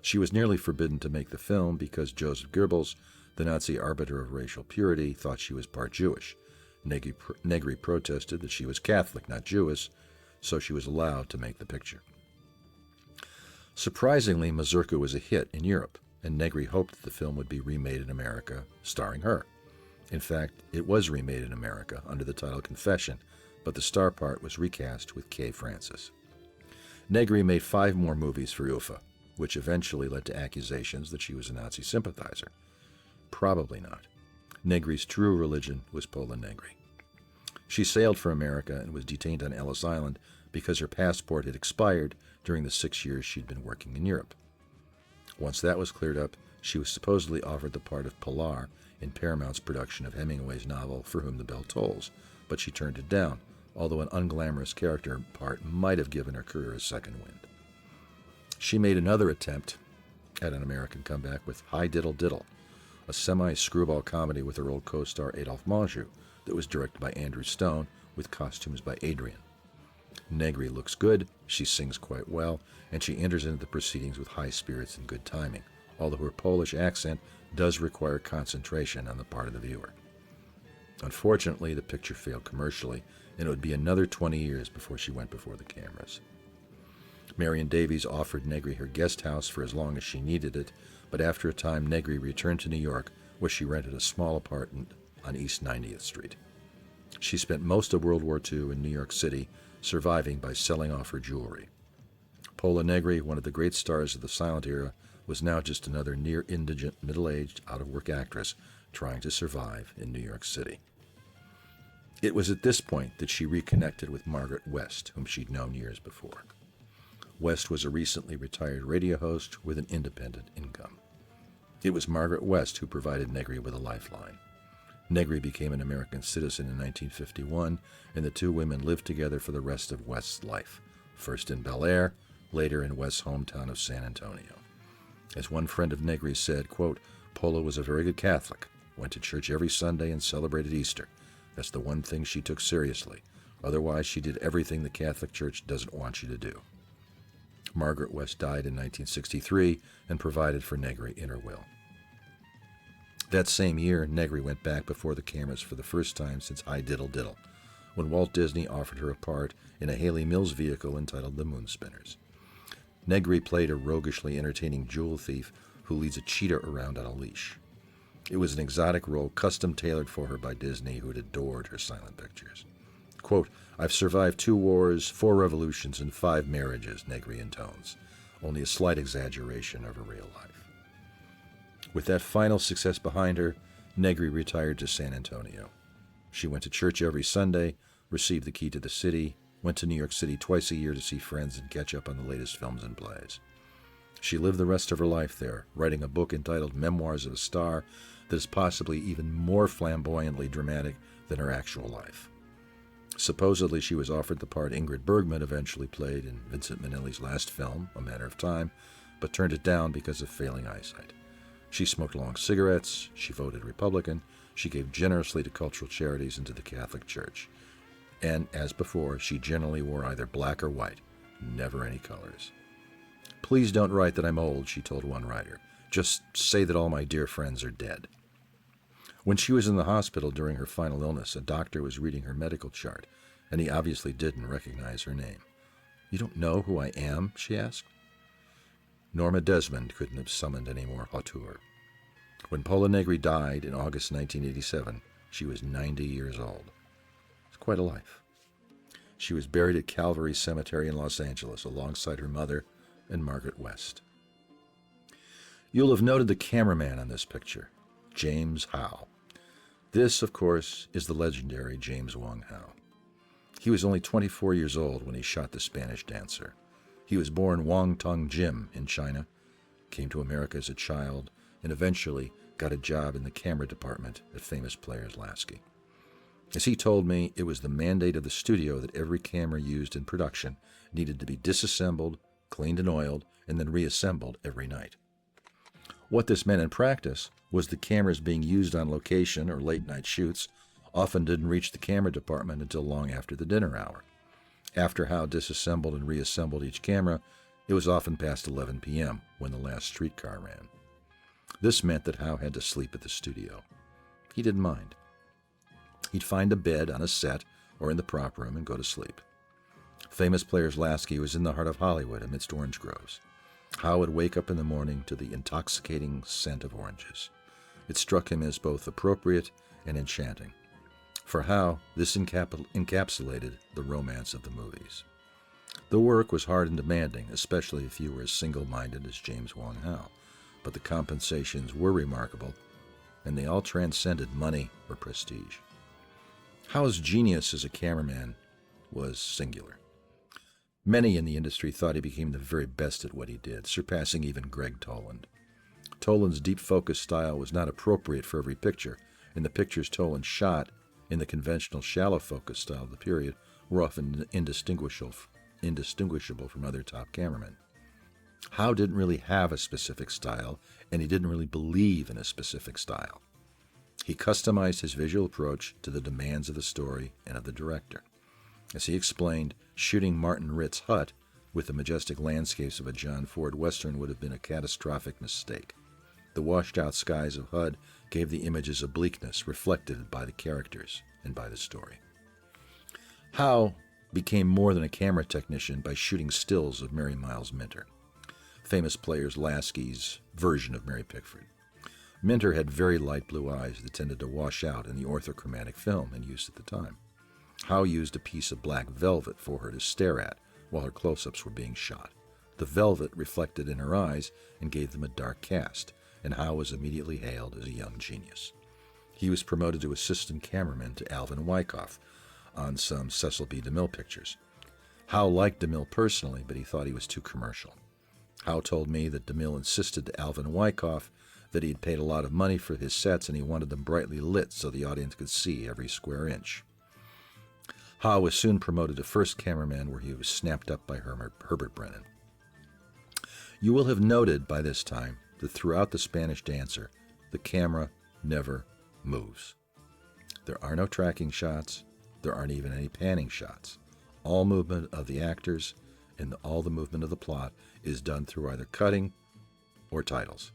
She was nearly forbidden to make the film because Joseph Goebbels, the Nazi arbiter of racial purity, thought she was part Jewish. Negri protested that she was Catholic, not Jewish, so she was allowed to make the picture. Surprisingly, Mazurka was a hit in Europe, and Negri hoped that the film would be remade in America, starring her. In fact, it was remade in America under the title Confession, but the star part was recast with Kay Francis. Negri made 5 more movies for UFA, which eventually led to accusations that she was a Nazi sympathizer. Probably not. Negri's true religion was Pola Negri. She sailed for America and was detained on Ellis Island because her passport had expired during the 6 years she'd been working in Europe. Once that was cleared up, she was supposedly offered the part of Pilar in Paramount's production of Hemingway's novel For Whom the Bell Tolls, but she turned it down, although an unglamorous character part might have given her career a second wind. She made another attempt at an American comeback with Hi Diddle Diddle, a semi-screwball comedy with her old co-star Adolphe Menjou that was directed by Andrew Stone with costumes by Adrian. Negri looks good, she sings quite well, and she enters into the proceedings with high spirits and good timing, although her Polish accent does require concentration on the part of the viewer. Unfortunately, the picture failed commercially, and it would be another 20 years before she went before the cameras. Marion Davies offered Negri her guest house for as long as she needed it, but after a time Negri returned to New York, where she rented a small apartment on East 90th Street. She spent most of World War II in New York City, surviving by selling off her jewelry. Pola Negri, one of the great stars of the silent era, was now just another near-indigent, middle-aged, out-of-work actress trying to survive in New York City. It was at this point that she reconnected with Margaret West, whom she'd known years before. West was a recently retired radio host with an independent income. It was Margaret West who provided Negri with a lifeline. Negri became an American citizen in 1951, and the two women lived together for the rest of West's life, first in Bel Air, later in West's hometown of San Antonio. As one friend of Negri's said, quote, Pola was a very good Catholic, went to church every Sunday and celebrated Easter. That's the one thing she took seriously. Otherwise, she did everything the Catholic Church doesn't want you to do. Margaret West died in 1963 and provided for Negri in her will. That same year, Negri went back before the cameras for the first time since Hi Diddle Diddle, when Walt Disney offered her a part in a Haley Mills vehicle entitled The Moonspinners. Negri played a roguishly entertaining jewel thief who leads a cheetah around on a leash. It was an exotic role custom-tailored for her by Disney, who had adored her silent pictures. Quote, I've survived 2 wars, 4 revolutions, and 5 marriages, Negri intones, only a slight exaggeration of her real life. With that final success behind her, Negri retired to San Antonio. She went to church every Sunday, received the key to the city, went to New York City twice a year to see friends and catch up on the latest films and plays. She lived the rest of her life there, writing a book entitled Memoirs of a Star that is possibly even more flamboyantly dramatic than her actual life. Supposedly, she was offered the part Ingrid Bergman eventually played in Vincent Minnelli's last film, A Matter of Time, but turned it down because of failing eyesight. She smoked long cigarettes, she voted Republican, she gave generously to cultural charities and to the Catholic Church. And, as before, she generally wore either black or white, never any colors. Please don't write that I'm old, she told one writer. Just say that all my dear friends are dead. When she was in the hospital during her final illness, a doctor was reading her medical chart, and he obviously didn't recognize her name. You don't know who I am? She asked. Norma Desmond couldn't have summoned any more hauteur. When Pola Negri died in August 1987, she was 90 years old. It's quite a life. She was buried at Calvary Cemetery in Los Angeles alongside her mother and Margaret West. You'll have noted the cameraman on this picture, James Howe. This, of course, is the legendary James Wong Howe. He was only 24 years old when he shot The Spanish Dancer. He was born Wong Tung Jim in China, came to America as a child, and eventually got a job in the camera department at famous Players Lasky. As he told me, it was the mandate of the studio that every camera used in production needed to be disassembled, cleaned and oiled, and then reassembled every night. What this meant in practice was the cameras being used on location or late-night shoots often didn't reach the camera department until long after the dinner hour. After Howe disassembled and reassembled each camera, it was often past 11 p.m. when the last streetcar ran. This meant that Howe had to sleep at the studio. He didn't mind. He'd find a bed on a set or in the prop room and go to sleep. Famous Players Lasky was in the heart of Hollywood amidst orange groves. Howe would wake up in the morning to the intoxicating scent of oranges. It struck him as both appropriate and enchanting. For Howe, this encapsulated the romance of the movies. The work was hard and demanding, especially if you were as single-minded as James Wong Howe, but the compensations were remarkable, and they all transcended money or prestige. Howe's genius as a cameraman was singular. Many in the industry thought he became the very best at what he did, surpassing even Greg Toland. Toland's deep focus style was not appropriate for every picture, and the pictures Toland shot in the conventional shallow focus style of the period were often indistinguishable from other top cameramen. Howe didn't really have a specific style, and he didn't really believe in a specific style. He customized his visual approach to the demands of the story and of the director. As he explained, shooting Martin Ritt's hut with the majestic landscapes of a John Ford Western would have been a catastrophic mistake. The washed-out skies of HUD gave the images a bleakness reflected by the characters and by the story. Howe became more than a camera technician by shooting stills of Mary Miles Minter, famous players Lasky's version of Mary Pickford. Minter had very light blue eyes that tended to wash out in the orthochromatic film in use at the time. Howe used a piece of black velvet for her to stare at while her close-ups were being shot. The velvet reflected in her eyes and gave them a dark cast, and Howe was immediately hailed as a young genius. He was promoted to assistant cameraman to Alvin Wyckoff on some Cecil B. DeMille pictures. Howe liked DeMille personally, but he thought he was too commercial. Howe told me that DeMille insisted to Alvin Wyckoff that he had paid a lot of money for his sets and he wanted them brightly lit so the audience could see every square inch. Howe was soon promoted to first cameraman, where he was snapped up by Herbert Brennan. You will have noted by this time that throughout The Spanish Dancer, the camera never moves. There are no tracking shots. There aren't even any panning shots. All movement of the actors and all the movement of the plot is done through either cutting or titles.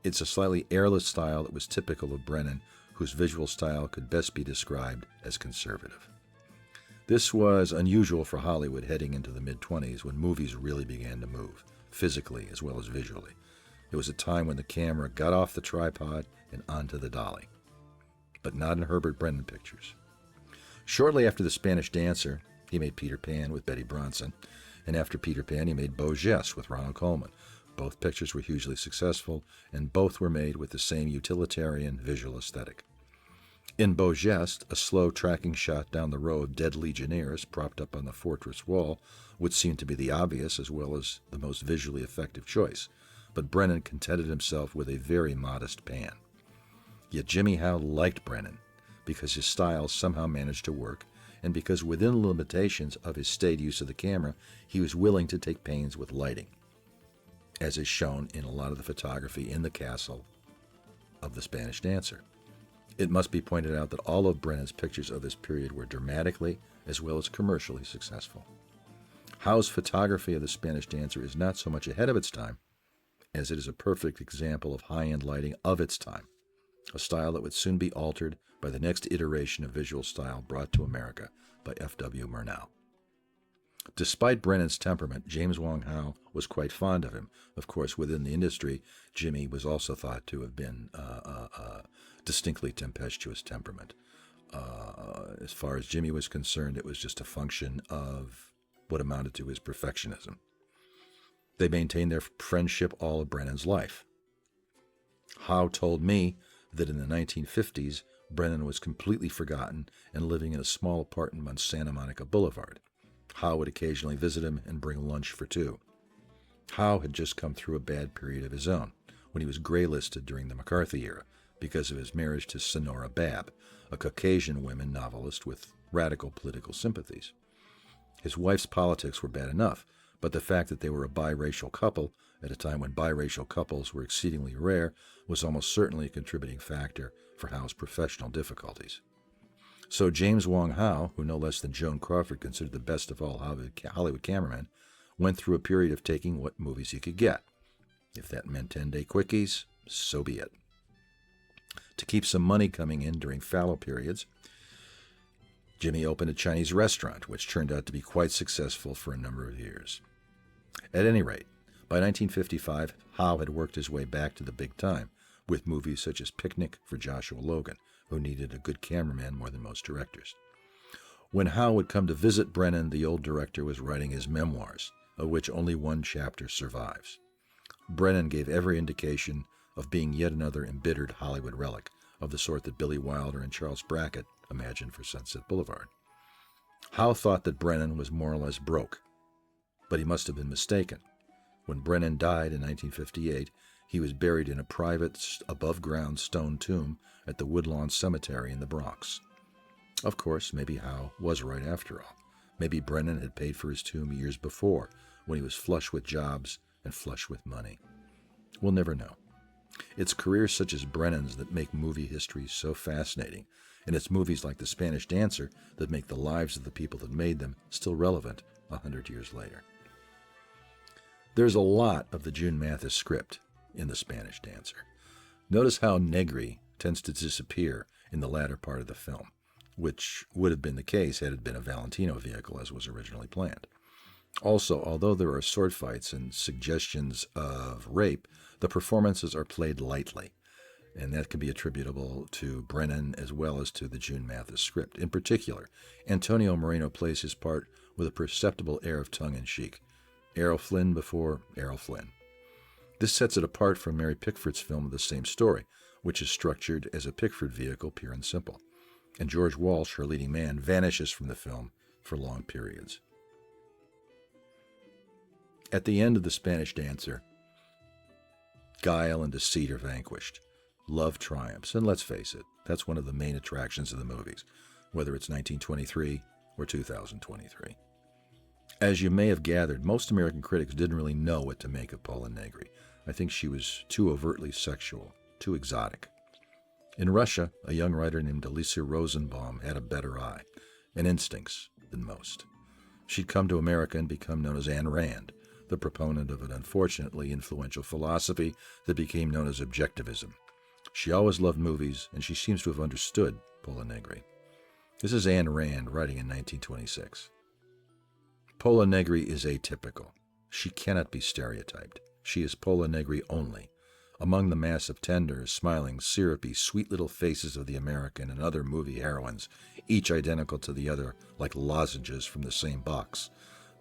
It's a slightly airless style that was typical of Brennan, whose visual style could best be described as conservative. This was unusual for Hollywood heading into the mid-20s, when movies really began to move, physically as well as visually. It was a time when the camera got off the tripod and onto the dolly, but not in Herbert Brennan pictures. Shortly after The Spanish Dancer, he made Peter Pan with Betty Bronson, and after Peter Pan, he made Beau Geste with Ronald Colman. Both pictures were hugely successful, and both were made with the same utilitarian visual aesthetic. In Beau Geste, a slow tracking shot down the row of dead legionnaires propped up on the fortress wall would seem to be the obvious as well as the most visually effective choice, but Brennan contented himself with a very modest pan. Yet Jimmy Howe liked Brennan because his style somehow managed to work, and because within the limitations of his staid use of the camera, he was willing to take pains with lighting, as is shown in a lot of the photography in the castle of The Spanish Dancer. It must be pointed out that all of Brennan's pictures of this period were dramatically as well as commercially successful. Howe's photography of The Spanish Dancer is not so much ahead of its time as it is a perfect example of high-end lighting of its time, a style that would soon be altered by the next iteration of visual style brought to America by F.W. Murnau. Despite Brennan's temperament, James Wong Howe was quite fond of him. Of course, within the industry, Jimmy was also thought to have been distinctly tempestuous temperament. As far as Jimmy was concerned, it was just a function of what amounted to his perfectionism. They maintained their friendship all of Brennan's life. Howe told me that in the 1950s, Brennan was completely forgotten and living in a small apartment on Santa Monica Boulevard. Howe would occasionally visit him and bring lunch for two. Howe had just come through a bad period of his own, when he was gray-listed during the McCarthy era because of his marriage to Sonora Babb, a Caucasian woman novelist with radical political sympathies. His wife's politics were bad enough, but the fact that they were a biracial couple, at a time when biracial couples were exceedingly rare, was almost certainly a contributing factor for Howe's professional difficulties. So James Wong Howe, who no less than Joan Crawford considered the best of all Hollywood cameramen, went through a period of taking what movies he could get. If that meant 10-day quickies, so be it. To keep some money coming in during fallow periods, Jimmy opened a Chinese restaurant, which turned out to be quite successful for a number of years. At any rate, by 1955, Howe had worked his way back to the big time, with movies such as Picnic for Joshua Logan, who needed a good cameraman more than most directors. When Howe would come to visit Brennan, the old director was writing his memoirs, of which only one chapter survives. Brennan gave every indication of being yet another embittered Hollywood relic, of the sort that Billy Wilder and Charles Brackett imagined for Sunset Boulevard. Howe thought that Brennan was more or less broke, but he must have been mistaken. When Brennan died in 1958, he was buried in a private, above-ground stone tomb at the Woodlawn Cemetery in the Bronx. Of course, maybe Howe was right after all. Maybe Brennan had paid for his tomb years before, when he was flush with jobs and flush with money. We'll never know. It's careers such as Brennan's that make movie history so fascinating, and it's movies like The Spanish Dancer that make the lives of the people that made them still relevant 100 years later. There's a lot of the June Mathis script in The Spanish Dancer. Notice how Negri tends to disappear in the latter part of the film, which would have been the case had it been a Valentino vehicle as was originally planned. Also, although there are sword fights and suggestions of rape, the performances are played lightly, and that can be attributable to Brennan as well as to the June Mathis script. In particular, Antonio Moreno plays his part with a perceptible air of tongue-in-cheek. Errol Flynn before Errol Flynn. This sets it apart from Mary Pickford's film of the same story, which is structured as a Pickford vehicle, pure and simple. And George Walsh, her leading man, vanishes from the film for long periods. At the end of The Spanish Dancer, guile and deceit are vanquished. Love triumphs, and let's face it, that's one of the main attractions of the movies, whether it's 1923 or 2023. As you may have gathered, most American critics didn't really know what to make of Paula Negri. I think she was too overtly sexual, too exotic. In Russia, a young writer named Alicia Rosenbaum had a better eye and instincts than most. She'd come to America and become known as Ayn Rand, the proponent of an unfortunately influential philosophy that became known as objectivism. She always loved movies, and she seems to have understood Paula Negri. This is Ayn Rand writing in 1926. Paula Negri is atypical. She cannot be stereotyped. She is Paula Negri only. Among the mass of tender, smiling, syrupy, sweet little faces of the American and other movie heroines, each identical to the other like lozenges from the same box,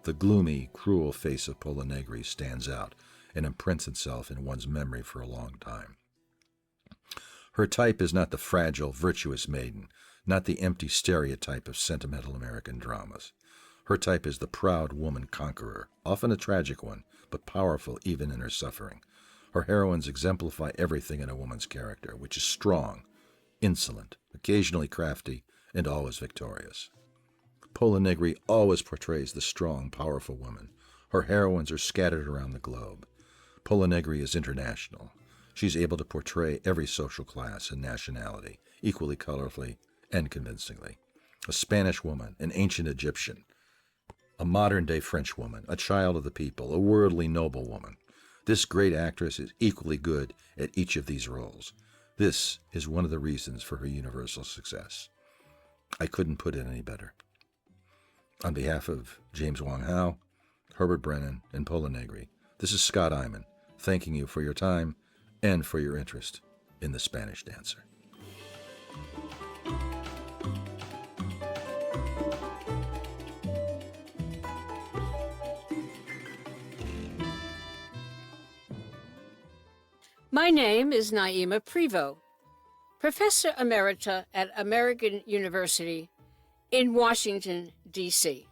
the gloomy, cruel face of Paula Negri stands out and imprints itself in one's memory for a long time. Her type is not the fragile, virtuous maiden, not the empty stereotype of sentimental American dramas. Her type is the proud woman conqueror, often a tragic one, but powerful even in her suffering. Her heroines exemplify everything in a woman's character, which is strong, insolent, occasionally crafty, and always victorious. Paula Negri always portrays the strong, powerful woman. Her heroines are scattered around the globe. Paula Negri is international. She's able to portray every social class and nationality, equally colorfully and convincingly. A Spanish woman, an ancient Egyptian, a modern-day French woman, a child of the people, a worldly noblewoman. This great actress is equally good at each of these roles. This is one of the reasons for her universal success. I couldn't put it any better. On behalf of James Wong Howe, Herbert Brennan, and Paula Negri, this is Scott Iman, thanking you for your time and for your interest in The Spanish Dancer. My name is Naima Prevost, Professor Emerita at American University in Washington, D.C.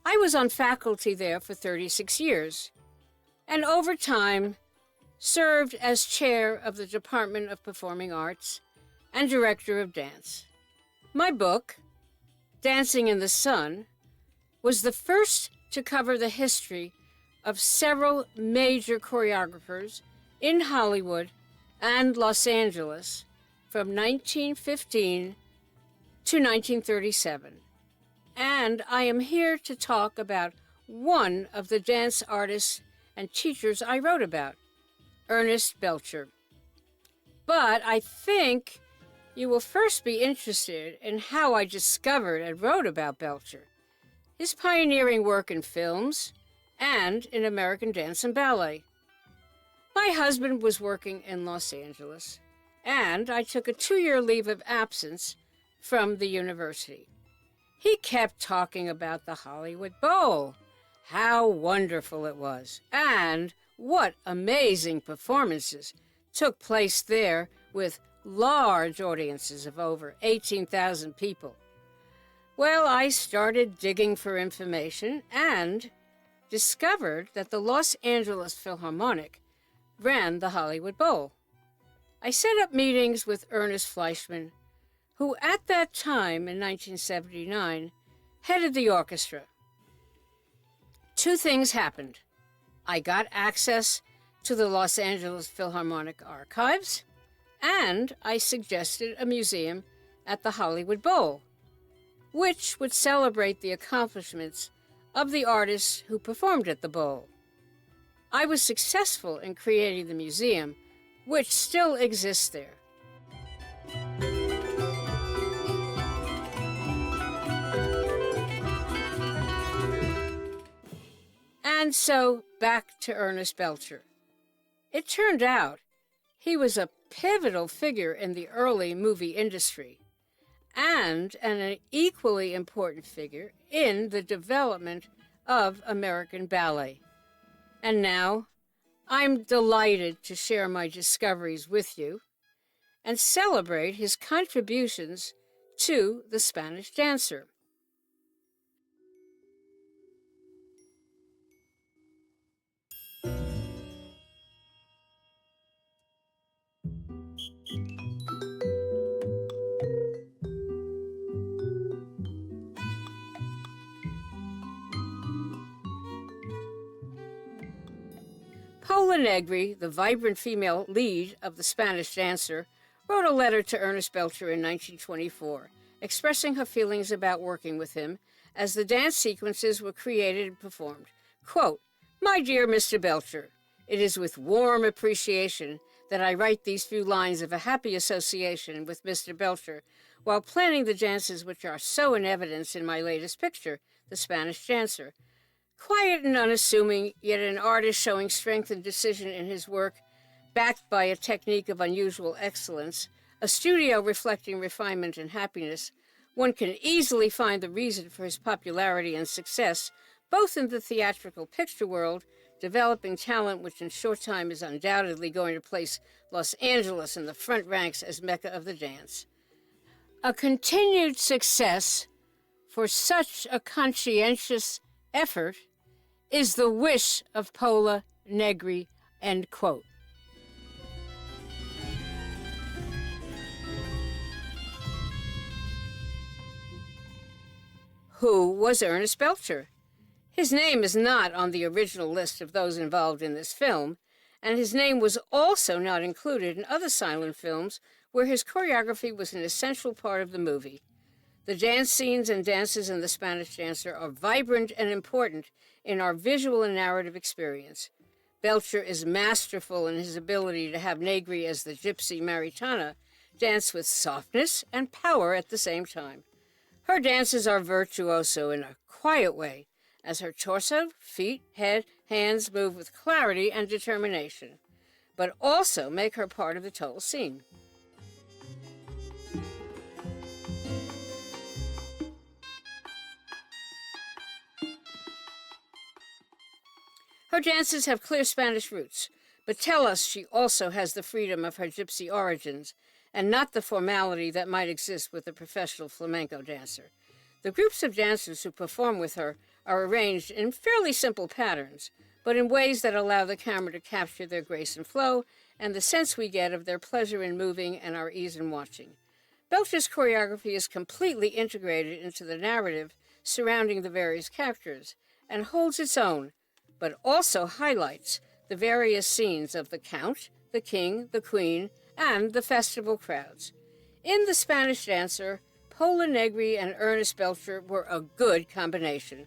I was on faculty there for 36 years, and over time served as chair of the Department of Performing Arts and director of dance. My book, Dancing in the Sun, was the first to cover the history of several major choreographers in Hollywood and Los Angeles from 1915 to 1937. And I am here to talk about one of the dance artists and teachers I wrote about, Ernest Belcher. But I think you will first be interested in how I discovered and wrote about Belcher, his pioneering work in films and in American dance and ballet. My husband was working in Los Angeles, and I took a 2-year leave of absence from the university. He kept talking about the Hollywood Bowl, how wonderful it was, and what amazing performances took place there with large audiences of over 18,000 people. Well, I started digging for information and discovered that the Los Angeles Philharmonic ran the Hollywood Bowl. I set up meetings with Ernest Fleischman, who at that time in 1979 headed the orchestra. Two things happened. I got access to the Los Angeles Philharmonic archives, and I suggested a museum at the Hollywood Bowl, which would celebrate the accomplishments of the artists who performed at the Bowl. I was successful in creating the museum, which still exists there. And so, back to Ernest Belcher. It turned out he was a pivotal figure in the early movie industry and an equally important figure in the development of American ballet. And now, I'm delighted to share my discoveries with you and celebrate his contributions to the Spanish dancer. Paula Negri, the vibrant female lead of the Spanish dancer, wrote a letter to Ernest Belcher in 1924, expressing her feelings about working with him as the dance sequences were created and performed. Quote, "My dear Mr. Belcher, it is with warm appreciation that I write these few lines of a happy association with Mr. Belcher while planning the dances which are so in evidence in my latest picture, The Spanish Dancer. Quiet and unassuming, yet an artist showing strength and decision in his work, backed by a technique of unusual excellence, a studio reflecting refinement and happiness, one can easily find the reason for his popularity and success, both in the theatrical picture world, developing talent which in short time is undoubtedly going to place Los Angeles in the front ranks as Mecca of the dance. A continued success for such a conscientious effort is the wish of Paula Negri," end quote. Who was Ernest Belcher? His name is not on the original list of those involved in this film, and his name was also not included in other silent films where his choreography was an essential part of the movie. The dance scenes and dances in The Spanish Dancer are vibrant and important in our visual and narrative experience. Belcher is masterful in his ability to have Negri as the Gypsy Maritana dance with softness and power at the same time. Her dances are virtuoso in a quiet way, as her torso, feet, head, hands move with clarity and determination, but also make her part of the total scene. Her dances have clear Spanish roots, but tell us she also has the freedom of her gypsy origins and not the formality that might exist with a professional flamenco dancer. The groups of dancers who perform with her are arranged in fairly simple patterns, but in ways that allow the camera to capture their grace and flow and the sense we get of their pleasure in moving and our ease in watching. Belcher's choreography is completely integrated into the narrative surrounding the various characters and holds its own, but also highlights the various scenes of the Count, the King, the Queen, and the festival crowds. In The Spanish Dancer, Paula Negri and Ernest Belcher were a good combination.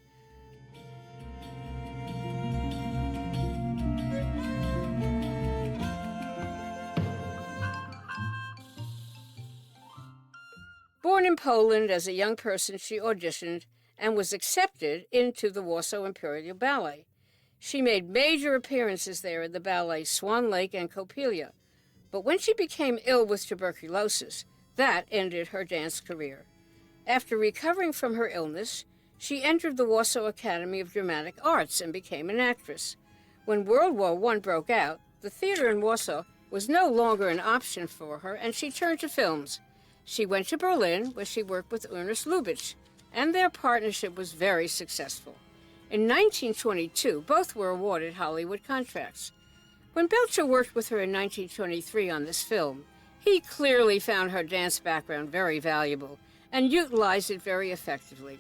Born in Poland as a young person, she auditioned and was accepted into the Warsaw Imperial Ballet. She made major appearances there in the ballet Swan Lake and Coppelia, but when she became ill with tuberculosis, that ended her dance career. After recovering from her illness, she entered the Warsaw Academy of Dramatic Arts and became an actress. When World War I broke out, the theater in Warsaw was no longer an option for her, and she turned to films. She went to Berlin, where she worked with Ernest Lubitsch, and their partnership was very successful. In 1922, both were awarded Hollywood contracts. When Belcher worked with her in 1923 on this film, he clearly found her dance background very valuable and utilized it very effectively.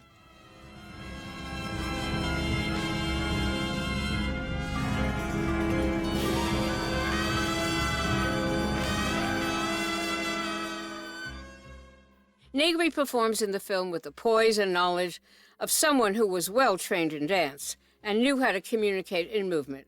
Negri performs in the film with the poise and knowledge of someone who was well trained in dance and knew how to communicate in movement.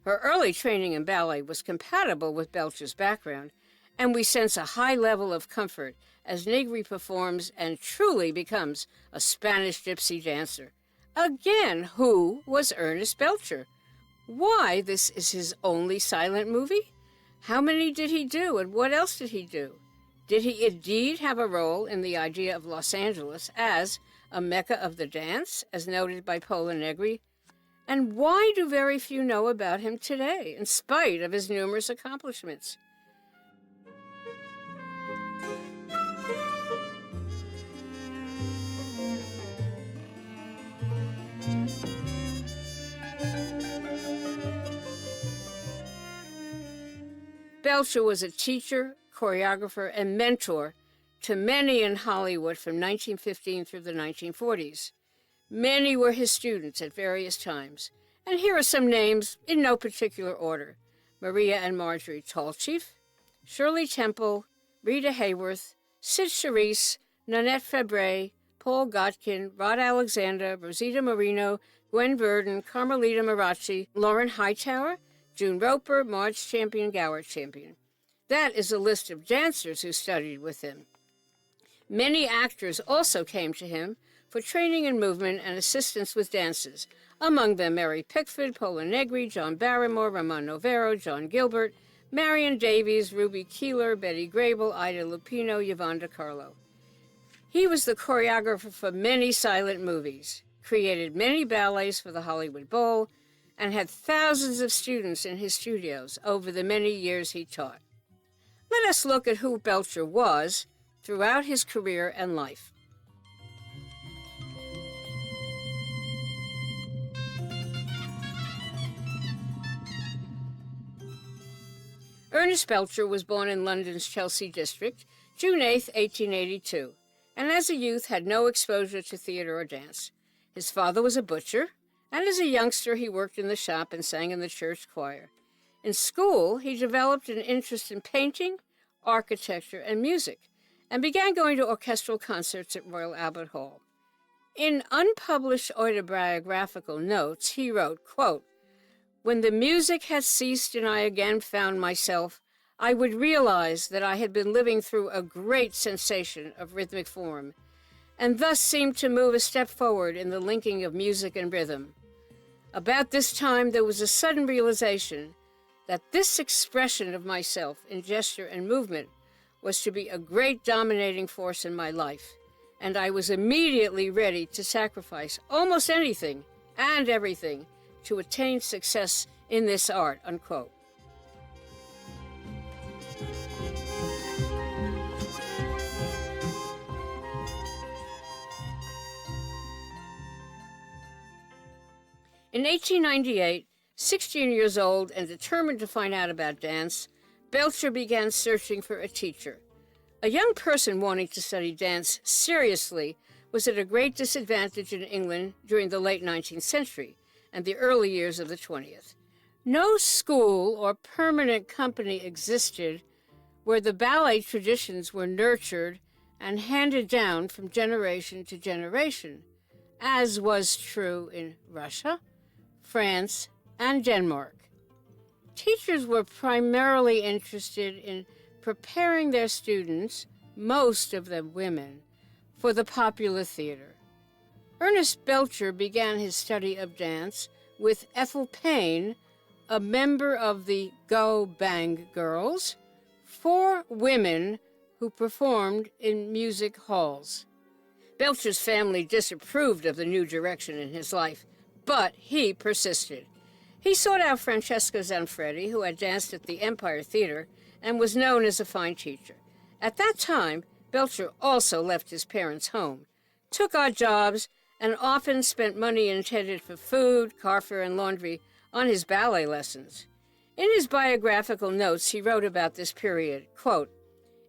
Her early training in ballet was compatible with Belcher's background, and we sense a high level of comfort as Negri performs and truly becomes a Spanish gypsy dancer. Again, who was Ernest Belcher? Why, this is his only silent movie? How many did he do, and what else did he do? Did he indeed have a role in the idea of Los Angeles as a mecca of the dance, as noted by Pola Negri? And why do very few know about him today, in spite of his numerous accomplishments? Belcher was a teacher, choreographer, and mentor to many in Hollywood from 1915 through the 1940s. Many were his students at various times, and here are some names in no particular order: Maria and Marjorie Tallchief, Shirley Temple, Rita Hayworth, Sid Charisse, Nanette Fabre, Paul Godkin, Rod Alexander, Rosita Moreno, Gwen Verdon, Carmelita Marachi, Lauren Hightower, June Roper, Marge Champion, Gower Champion. That is a list of dancers who studied with him. Many actors also came to him for training in movement and assistance with dances, among them Mary Pickford, Pola Negri, John Barrymore, Ramon Novero, John Gilbert, Marion Davies, Ruby Keeler, Betty Grable, Ida Lupino, Yvonne DiCarlo. He was the choreographer for many silent movies, created many ballets for the Hollywood Bowl, and had thousands of students in his studios over the many years he taught. Let us look at who Belcher was throughout his career and life. Ernest Belcher was born in London's Chelsea district, June 8, 1882, and as a youth had no exposure to theater or dance. His father was a butcher, and as a youngster he worked in the shop and sang in the church choir. In school, he developed an interest in painting, architecture, and music, and began going to orchestral concerts at Royal Albert Hall. In unpublished autobiographical notes, he wrote, quote, "When the music had ceased and I again found myself, I would realize that I had been living through a great sensation of rhythmic form, and thus seemed to move a step forward in the linking of music and rhythm. About this time, there was a sudden realization that this expression of myself in gesture and movement was to be a great dominating force in my life, and I was immediately ready to sacrifice almost anything and everything to attain success in this art," unquote. In 1898, 16 years old and determined to find out about dance, Belcher began searching for a teacher. A young person wanting to study dance seriously was at a great disadvantage in England during the late 19th century and the early years of the 20th. No school or permanent company existed where the ballet traditions were nurtured and handed down from generation to generation, as was true in Russia, France, and Denmark. Teachers were primarily interested in preparing their students, most of them women, for the popular theater. Ernest Belcher began his study of dance with Ethel Payne, a member of the Go Bang Girls, 4 women who performed in music halls. Belcher's family disapproved of the new direction in his life, but he persisted. He sought out Francesca Zanfredi, who had danced at the Empire Theater and was known as a fine teacher. At that time, Belcher also left his parents' home, took odd jobs, and often spent money intended for food, car fare, and laundry on his ballet lessons. In his biographical notes, he wrote about this period, quote,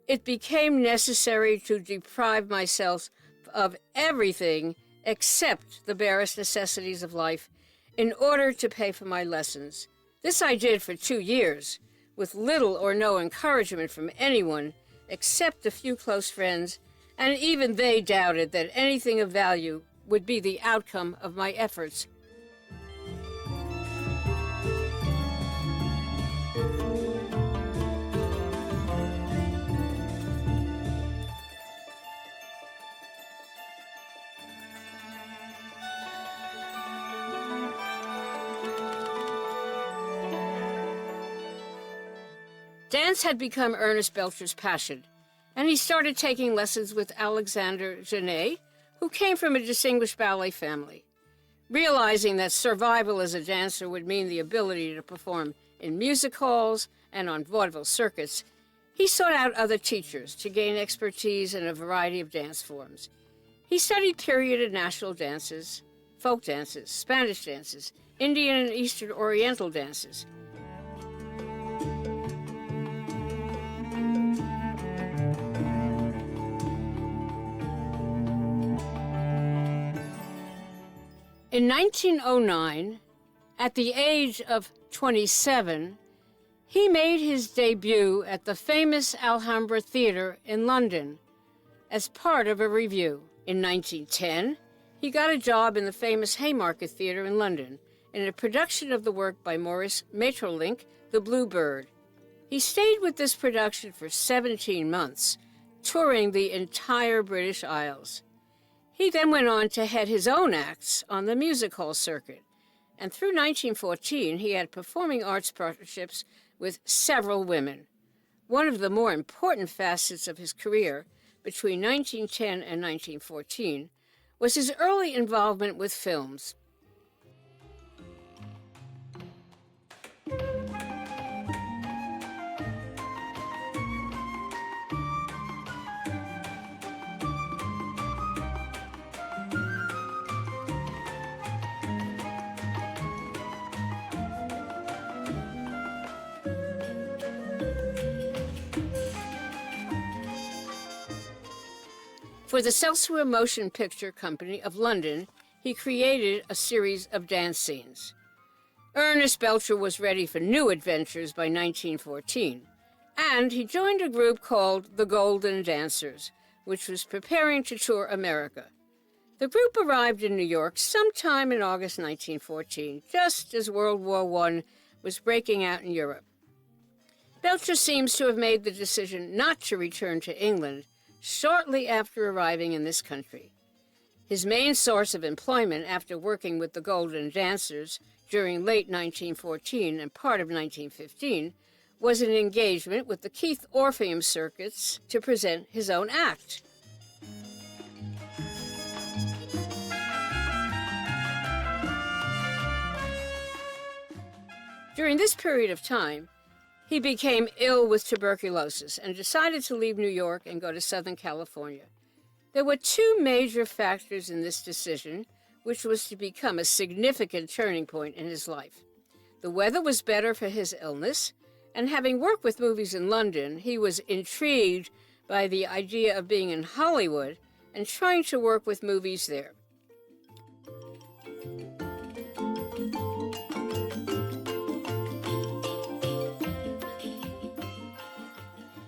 "It became necessary to deprive myself of everything except the barest necessities of life in order to pay for my lessons. This I did for 2 years, with little or no encouragement from anyone except a few close friends, and even they doubted that anything of value would be the outcome of my efforts." Dance had become Ernest Belcher's passion, and he started taking lessons with Alexander Genet, who came from a distinguished ballet family. Realizing that survival as a dancer would mean the ability to perform in music halls and on vaudeville circuits, he sought out other teachers to gain expertise in a variety of dance forms. He studied period and national dances, folk dances, Spanish dances, Indian and Eastern Oriental dances. In 1909, at the age of 27, he made his debut at the famous Alhambra Theatre in London as part of a revue. In 1910, he got a job in the famous Haymarket Theatre in London in a production of the work by Maurice Maeterlinck, The Blue Bird. He stayed with this production for 17 months, touring the entire British Isles. He then went on to head his own acts on the music hall circuit, and through 1914 he had performing arts partnerships with several women. One of the more important facets of his career between 1910 and 1914 was his early involvement with films. For the Celsua Motion Picture Company of London, he created a series of dance scenes. Ernest Belcher was ready for new adventures by 1914, and he joined a group called the Golden Dancers, which was preparing to tour America. The group arrived in New York sometime in August 1914, just as World War I was breaking out in Europe. Belcher seems to have made the decision not to return to England shortly after arriving in this country. His main source of employment after working with the Golden Dancers during late 1914 and part of 1915 was an engagement with the Keith Orpheum Circuits to present his own act. During this period of time, he became ill with tuberculosis and decided to leave New York and go to Southern California. There were two major factors in this decision, which was to become a significant turning point in his life. The weather was better for his illness, and having worked with movies in London, he was intrigued by the idea of being in Hollywood and trying to work with movies there.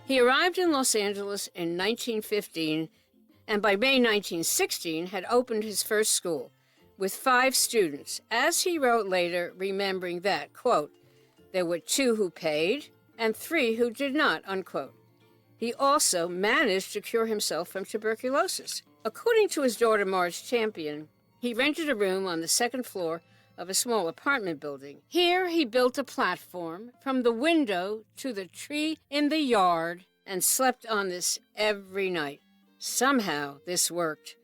He arrived in Los Angeles in 1915, and by May 1916 had opened his first school with 5 students, as he wrote later, remembering that, quote, "There were 2 who paid and 3 who did not," unquote. He also managed to cure himself from tuberculosis. According to his daughter Marge Champion, he rented a room on the 2nd floor of a small apartment building. Here he built a platform from the window to the tree in the yard and slept on this every night. Somehow this worked.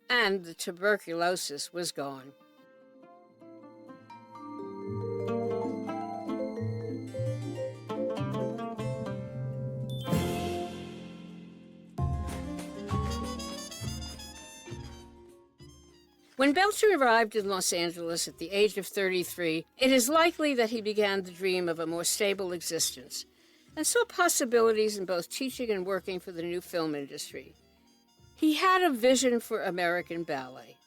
and the tuberculosis was gone. When Belcher arrived in Los Angeles at the age of 33, it is likely that he began to dream of a more stable existence and saw possibilities in both teaching and working for the new film industry. He had a vision for American ballet: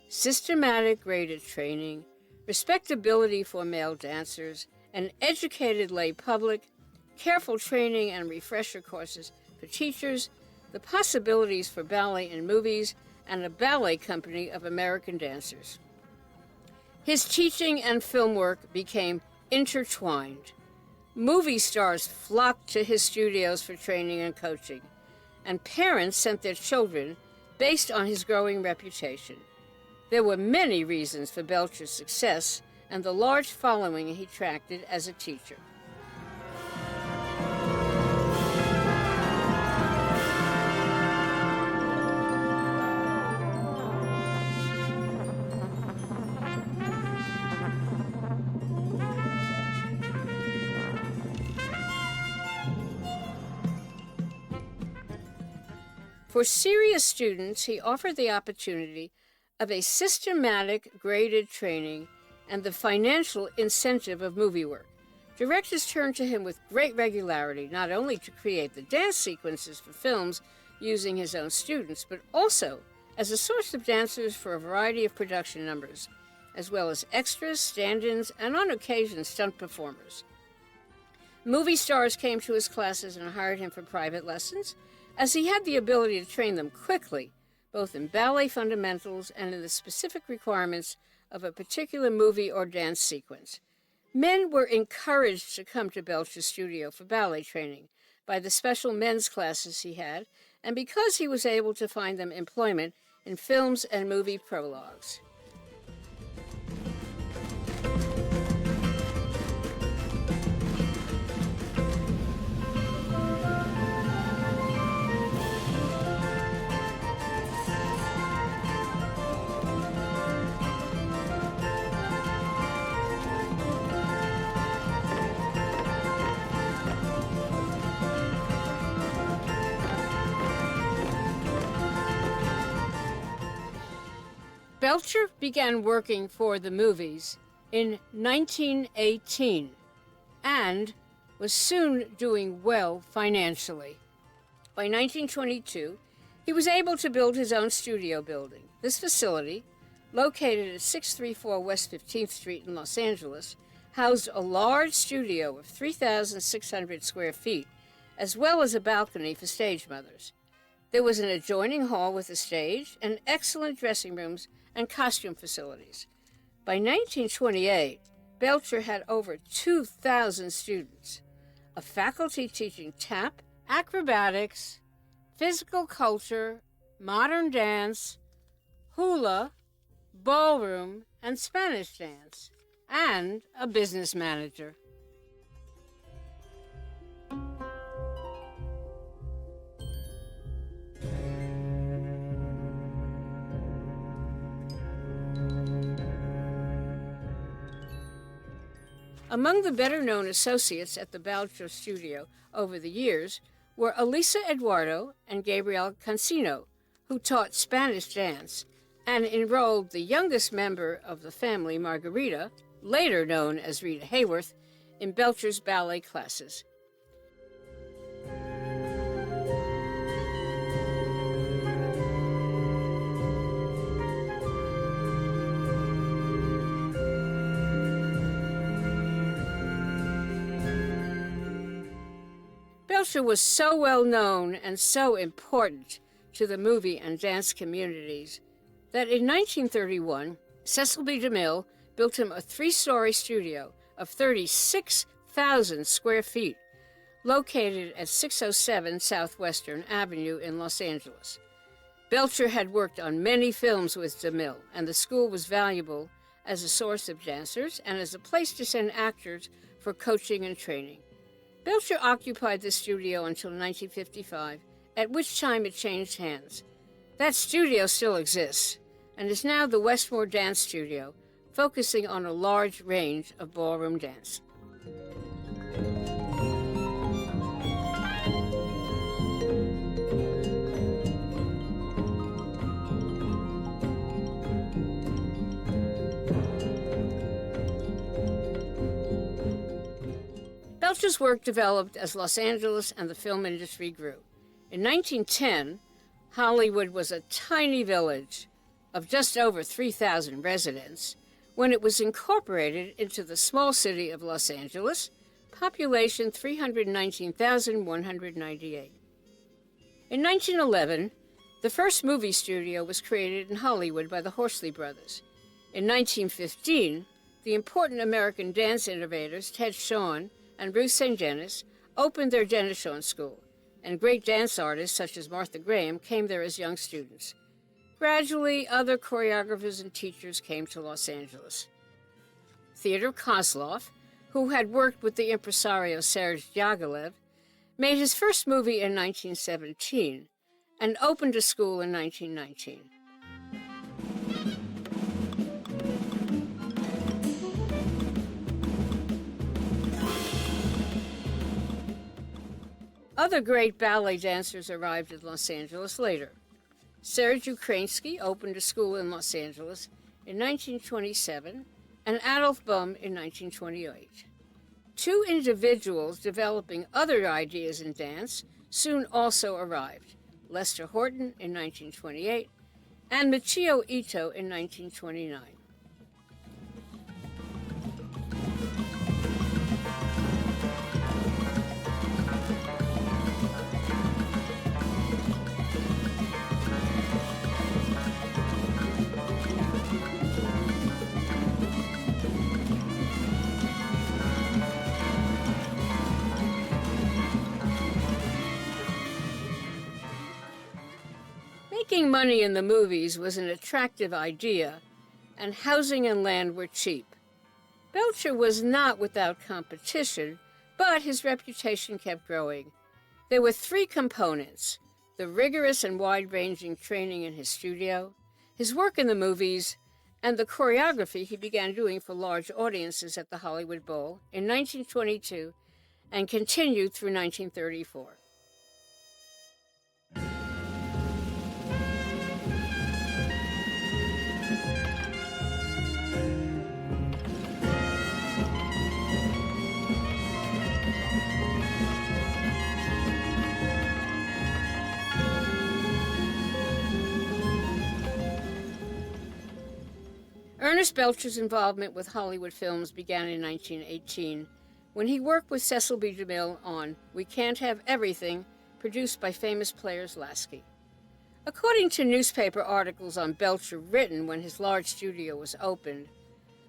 systematic graded training, respectability for male dancers, an educated lay public, careful training and refresher courses for teachers, the possibilities for ballet in movies, and a ballet company of American dancers. His teaching and film work became intertwined. Movie stars flocked to his studios for training and coaching, and parents sent their children based on his growing reputation. There were many reasons for Belcher's success and the large following he attracted as a teacher. For serious students, he offered the opportunity of a systematic graded training and the financial incentive of movie work. Directors turned to him with great regularity, not only to create the dance sequences for films using his own students, but also as a source of dancers for a variety of production numbers, as well as extras, stand-ins, and on occasion stunt performers. Movie stars came to his classes and hired him for private lessons, as he had the ability to train them quickly, both in ballet fundamentals and in the specific requirements of a particular movie or dance sequence. Men were encouraged to come to Belcher's studio for ballet training by the special men's classes he had, and because he was able to find them employment in films and movie prologues. Belcher began working for the movies in 1918 and was soon doing well financially. By 1922, he was able to build his own studio building. This facility, located at 634 West 15th Street in Los Angeles, housed a large studio of 3,600 square feet, as well as a balcony for stage mothers. There was an adjoining hall with a stage and excellent dressing rooms and costume facilities. By 1928, Belcher had over 2,000 students, a faculty teaching tap, acrobatics, physical culture, modern dance, hula, ballroom, and Spanish dance, and a business manager. Among the better-known associates at the Belcher studio over the years were Elisa Eduardo and Gabriel Cancino, who taught Spanish dance and enrolled the youngest member of the family, Margarita, later known as Rita Hayworth, in Belcher's ballet classes. Belcher was so well known and so important to the movie and dance communities that in 1931, Cecil B. DeMille built him a 3-story studio of 36,000 square feet, located at 607 Southwestern Avenue in Los Angeles. Belcher had worked on many films with DeMille, and the school was valuable as a source of dancers and as a place to send actors for coaching and training. Belcher occupied the studio until 1955, at which time it changed hands. That studio still exists and is now the Westmore Dance Studio, focusing on a large range of ballroom dance. Belcher's work developed as Los Angeles and the film industry grew. In 1910, Hollywood was a tiny village of just over 3,000 residents when it was incorporated into the small city of Los Angeles, population 319,198. In 1911, the first movie studio was created in Hollywood by the Horsley brothers. In 1915, the important American dance innovators Ted Shawn and Ruth St. Denis opened their Denishawn School, and great dance artists such as Martha Graham came there as young students. Gradually, other choreographers and teachers came to Los Angeles. Theodore Kozlov, who had worked with the impresario Serge Diaghilev, made his first movie in 1917 and opened a school in 1919. Other great ballet dancers arrived in Los Angeles later. Serge Ukrainsky opened a school in Los Angeles in 1927 and Adolf Bum in 1928. Two individuals developing other ideas in dance soon also arrived, Lester Horton in 1928 and Michio Ito in 1929. Making money in the movies was an attractive idea, and housing and land were cheap. Belcher was not without competition, but his reputation kept growing. There were three components: the rigorous and wide-ranging training in his studio, his work in the movies, and the choreography he began doing for large audiences at the Hollywood Bowl in 1922 and continued through 1934. Ernest Belcher's involvement with Hollywood films began in 1918 when he worked with Cecil B. DeMille on We Can't Have Everything, produced by famous players Lasky. According to newspaper articles on Belcher written when his large studio was opened,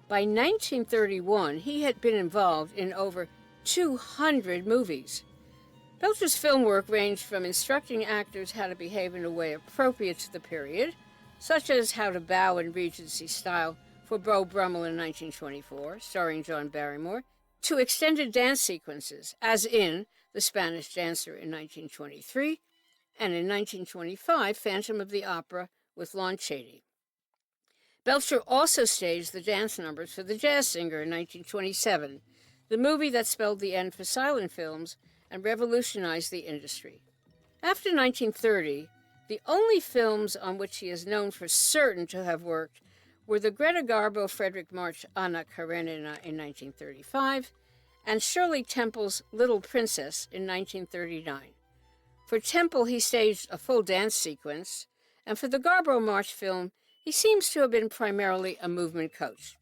by 1931 he had been involved in over 200 movies. Belcher's film work ranged from instructing actors how to behave in a way appropriate to the period, such as how to bow in Regency style for Beau Brummel in 1924, starring John Barrymore, to extended dance sequences, as in The Spanish Dancer in 1923, and in 1925, Phantom of the Opera with Lon Chaney. Belcher also staged the dance numbers for The Jazz Singer in 1927, the movie that spelled the end for silent films and revolutionized the industry. After 1930, the only films on which he is known for certain to have worked were the Greta Garbo Frederick March Anna Karenina in 1935 and Shirley Temple's Little Princess in 1939. For Temple, he staged a full dance sequence, and for the Garbo March film, he seems to have been primarily a movement coach.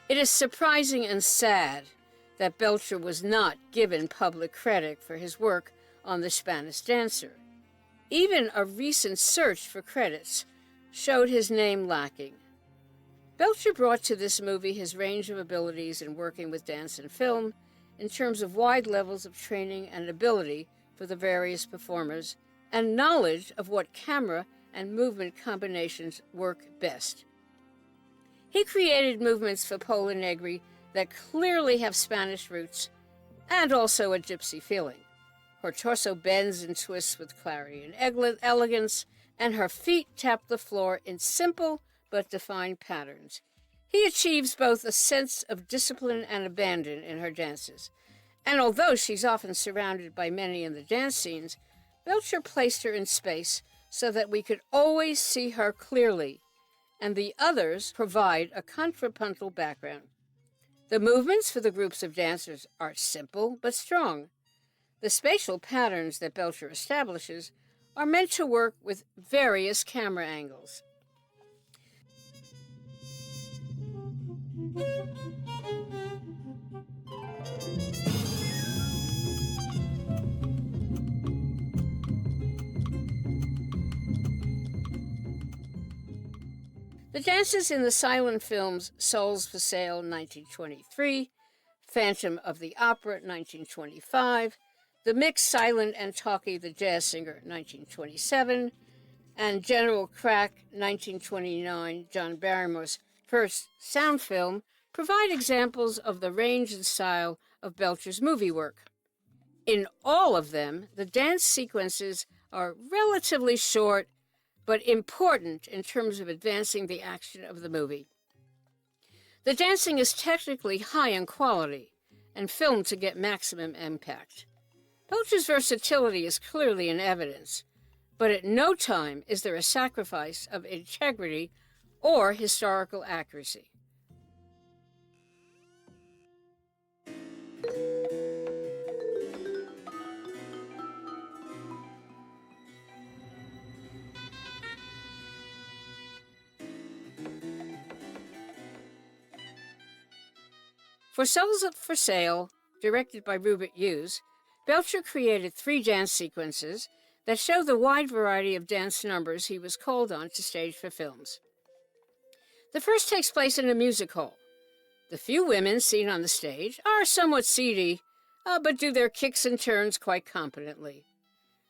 It is surprising and sad that Belcher was not given public credit for his work on The Spanish Dancer. Even a recent search for credits showed his name lacking. Belcher brought to this movie his range of abilities in working with dance and film in terms of wide levels of training and ability for the various performers and knowledge of what camera and movement combinations work best. He created movements for Pola Negri that clearly have Spanish roots and also a gypsy feeling. Her torso bends and twists with clarity and elegance, and her feet tap the floor in simple but defined patterns. He achieves both a sense of discipline and abandon in her dances. And although she's often surrounded by many in the dance scenes, Belcher placed her in space so that we could always see her clearly, and the others provide a contrapuntal background. The movements for the groups of dancers are simple but strong. The spatial patterns that Belcher establishes are meant to work with various camera angles. The dances in the silent films Souls for Sale, 1923, Phantom of the Opera, 1925, the mixed silent and talkie The Jazz Singer, 1927, and General Crack, 1929, John Barrymore's first sound film, provide examples of the range and style of Belcher's movie work. In all of them, the dance sequences are relatively short, but important in terms of advancing the action of the movie. The dancing is technically high in quality and filmed to get maximum impact. Belcher's versatility is clearly in evidence, but at no time is there a sacrifice of integrity or historical accuracy. For Souls for Sale, directed by Rupert Hughes, Belcher created 3 dance sequences that show the wide variety of dance numbers he was called on to stage for films. The first takes place in a music hall. The few women seen on the stage are somewhat seedy, but do their kicks and turns quite competently.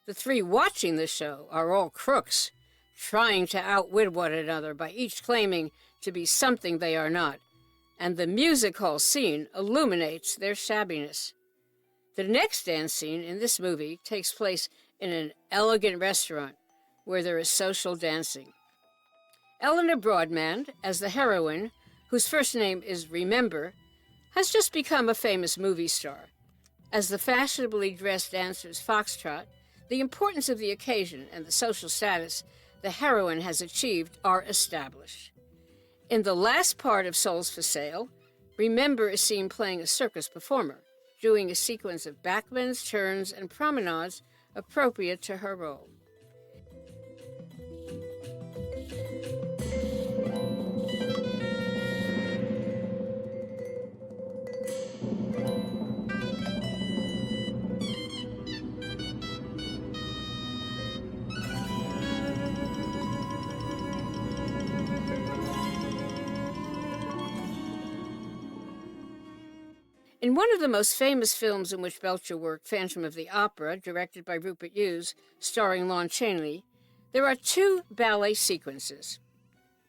The 3 watching the show are all crooks, trying to outwit one another by each claiming to be something they are not, and the music hall scene illuminates their shabbiness. The next dance scene in this movie takes place in an elegant restaurant where there is social dancing. Eleanor Broadband, as the heroine, whose first name is Remember, has just become a famous movie star. As the fashionably dressed dancers foxtrot, the importance of the occasion and the social status the heroine has achieved are established. In the last part of Souls for Sale, Remember is seen playing a circus performer, doing a sequence of backbends, turns, and promenades appropriate to her role. In one of the most famous films in which Belcher worked, Phantom of the Opera, directed by Rupert Hughes, starring Lon Chaney, there are 2 ballet sequences.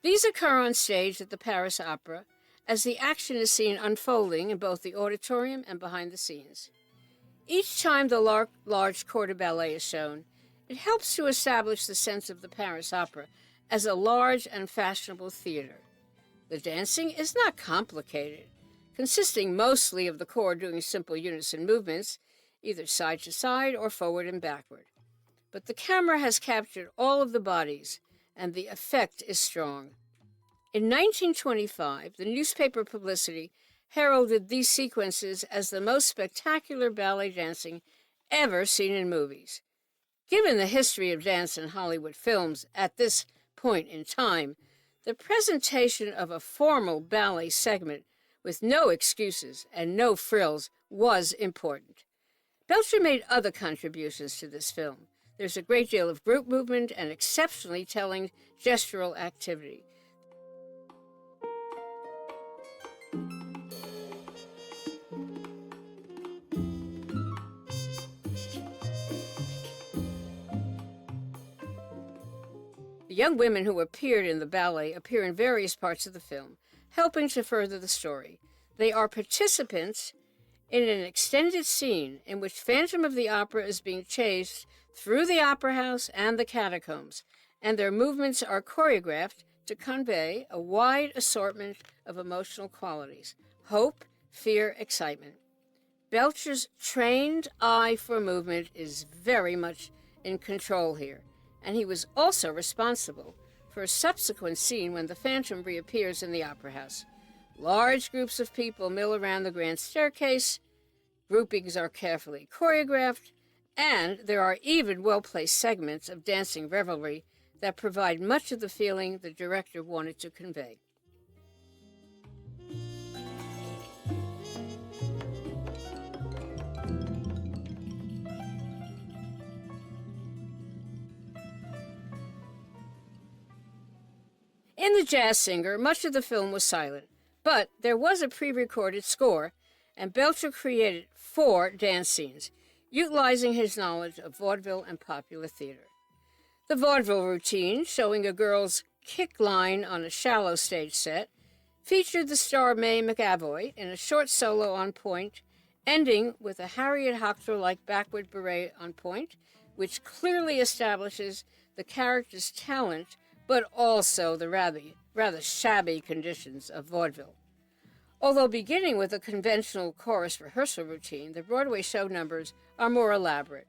These occur on stage at the Paris Opera as the action is seen unfolding in both the auditorium and behind the scenes. Each time the large corps de ballet is shown, it helps to establish the sense of the Paris Opera as a large and fashionable theater. The dancing is not complicated, consisting mostly of the corps doing simple unison movements, either side to side or forward and backward. But the camera has captured all of the bodies, and the effect is strong. In 1925, the newspaper publicity heralded these sequences as the most spectacular ballet dancing ever seen in movies. Given the history of dance in Hollywood films at this point in time, the presentation of a formal ballet segment with no excuses and no frills was important. Belcher made other contributions to this film. There's a great deal of group movement and exceptionally telling gestural activity. The young women who appeared in the ballet appear in various parts of the film, helping to further the story. They are participants in an extended scene in which Phantom of the Opera is being chased through the opera house and the catacombs, and their movements are choreographed to convey a wide assortment of emotional qualities: hope, fear, excitement. Belcher's trained eye for movement is very much in control here, and he was also responsible for a subsequent scene when the Phantom reappears in the opera house. Large groups of people mill around the grand staircase, groupings are carefully choreographed, and there are even well-placed segments of dancing revelry that provide much of the feeling the director wanted to convey. In The Jazz Singer, much of the film was silent, but there was a pre-recorded score, and Belcher created 4 dance scenes, utilizing his knowledge of vaudeville and popular theater. The vaudeville routine, showing a girl's kick line on a shallow stage set, featured the star Mae McAvoy in a short solo on point, ending with a Harriet Hoctor-like backward beret on point, which clearly establishes the character's talent, but also the rather shabby conditions of vaudeville. Although beginning with a conventional chorus rehearsal routine, the Broadway show numbers are more elaborate.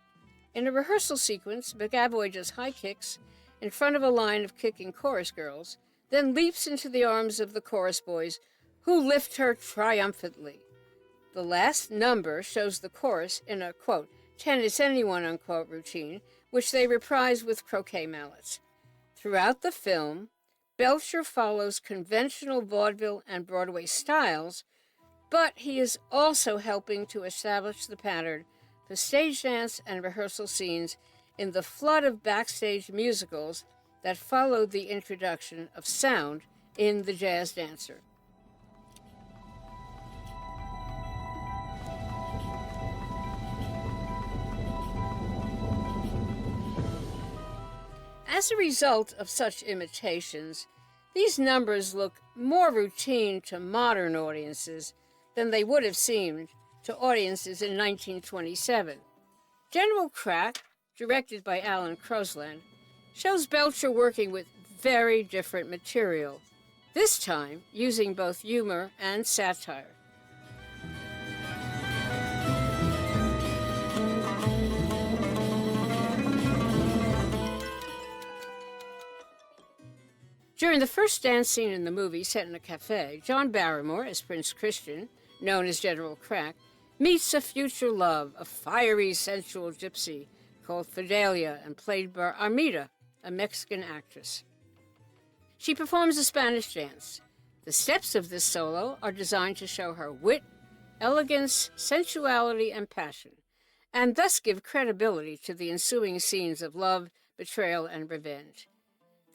In a rehearsal sequence, McAvoy does high kicks in front of a line of kicking chorus girls, then leaps into the arms of the chorus boys, who lift her triumphantly. The last number shows the chorus in a, quote, tennis anyone, unquote, routine, which they reprise with croquet mallets. Throughout the film, Belcher follows conventional vaudeville and Broadway styles, but he is also helping to establish the pattern for stage dance and rehearsal scenes in the flood of backstage musicals that followed the introduction of sound in The Jazz Dancer. As a result of such imitations, these numbers look more routine to modern audiences than they would have seemed to audiences in 1927. General Crack, directed by Alan Crosland, shows Belcher working with very different material, this time using both humor and satire. During the first dance scene in the movie, set in a cafe, John Barrymore, as Prince Christian, known as General Crack, meets a future love, a fiery, sensual gypsy called Fidelia and played by Armida, a Mexican actress. She performs a Spanish dance. The steps of this solo are designed to show her wit, elegance, sensuality, and passion, and thus give credibility to the ensuing scenes of love, betrayal, and revenge.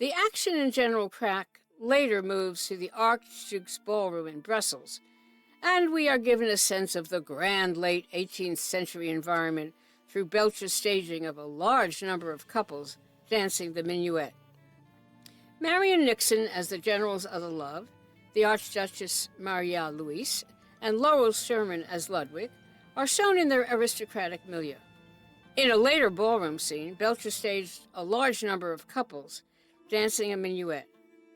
The action in General Crack later moves to the Archduke's Ballroom in Brussels, and we are given a sense of the grand late 18th century environment through Belcher's staging of a large number of couples dancing the minuet. Marion Nixon as the General's other love, the Archduchess Maria Louise, and Laurel Sherman as Ludwig are shown in their aristocratic milieu. In a later ballroom scene, Belcher staged a large number of couples dancing a minuet.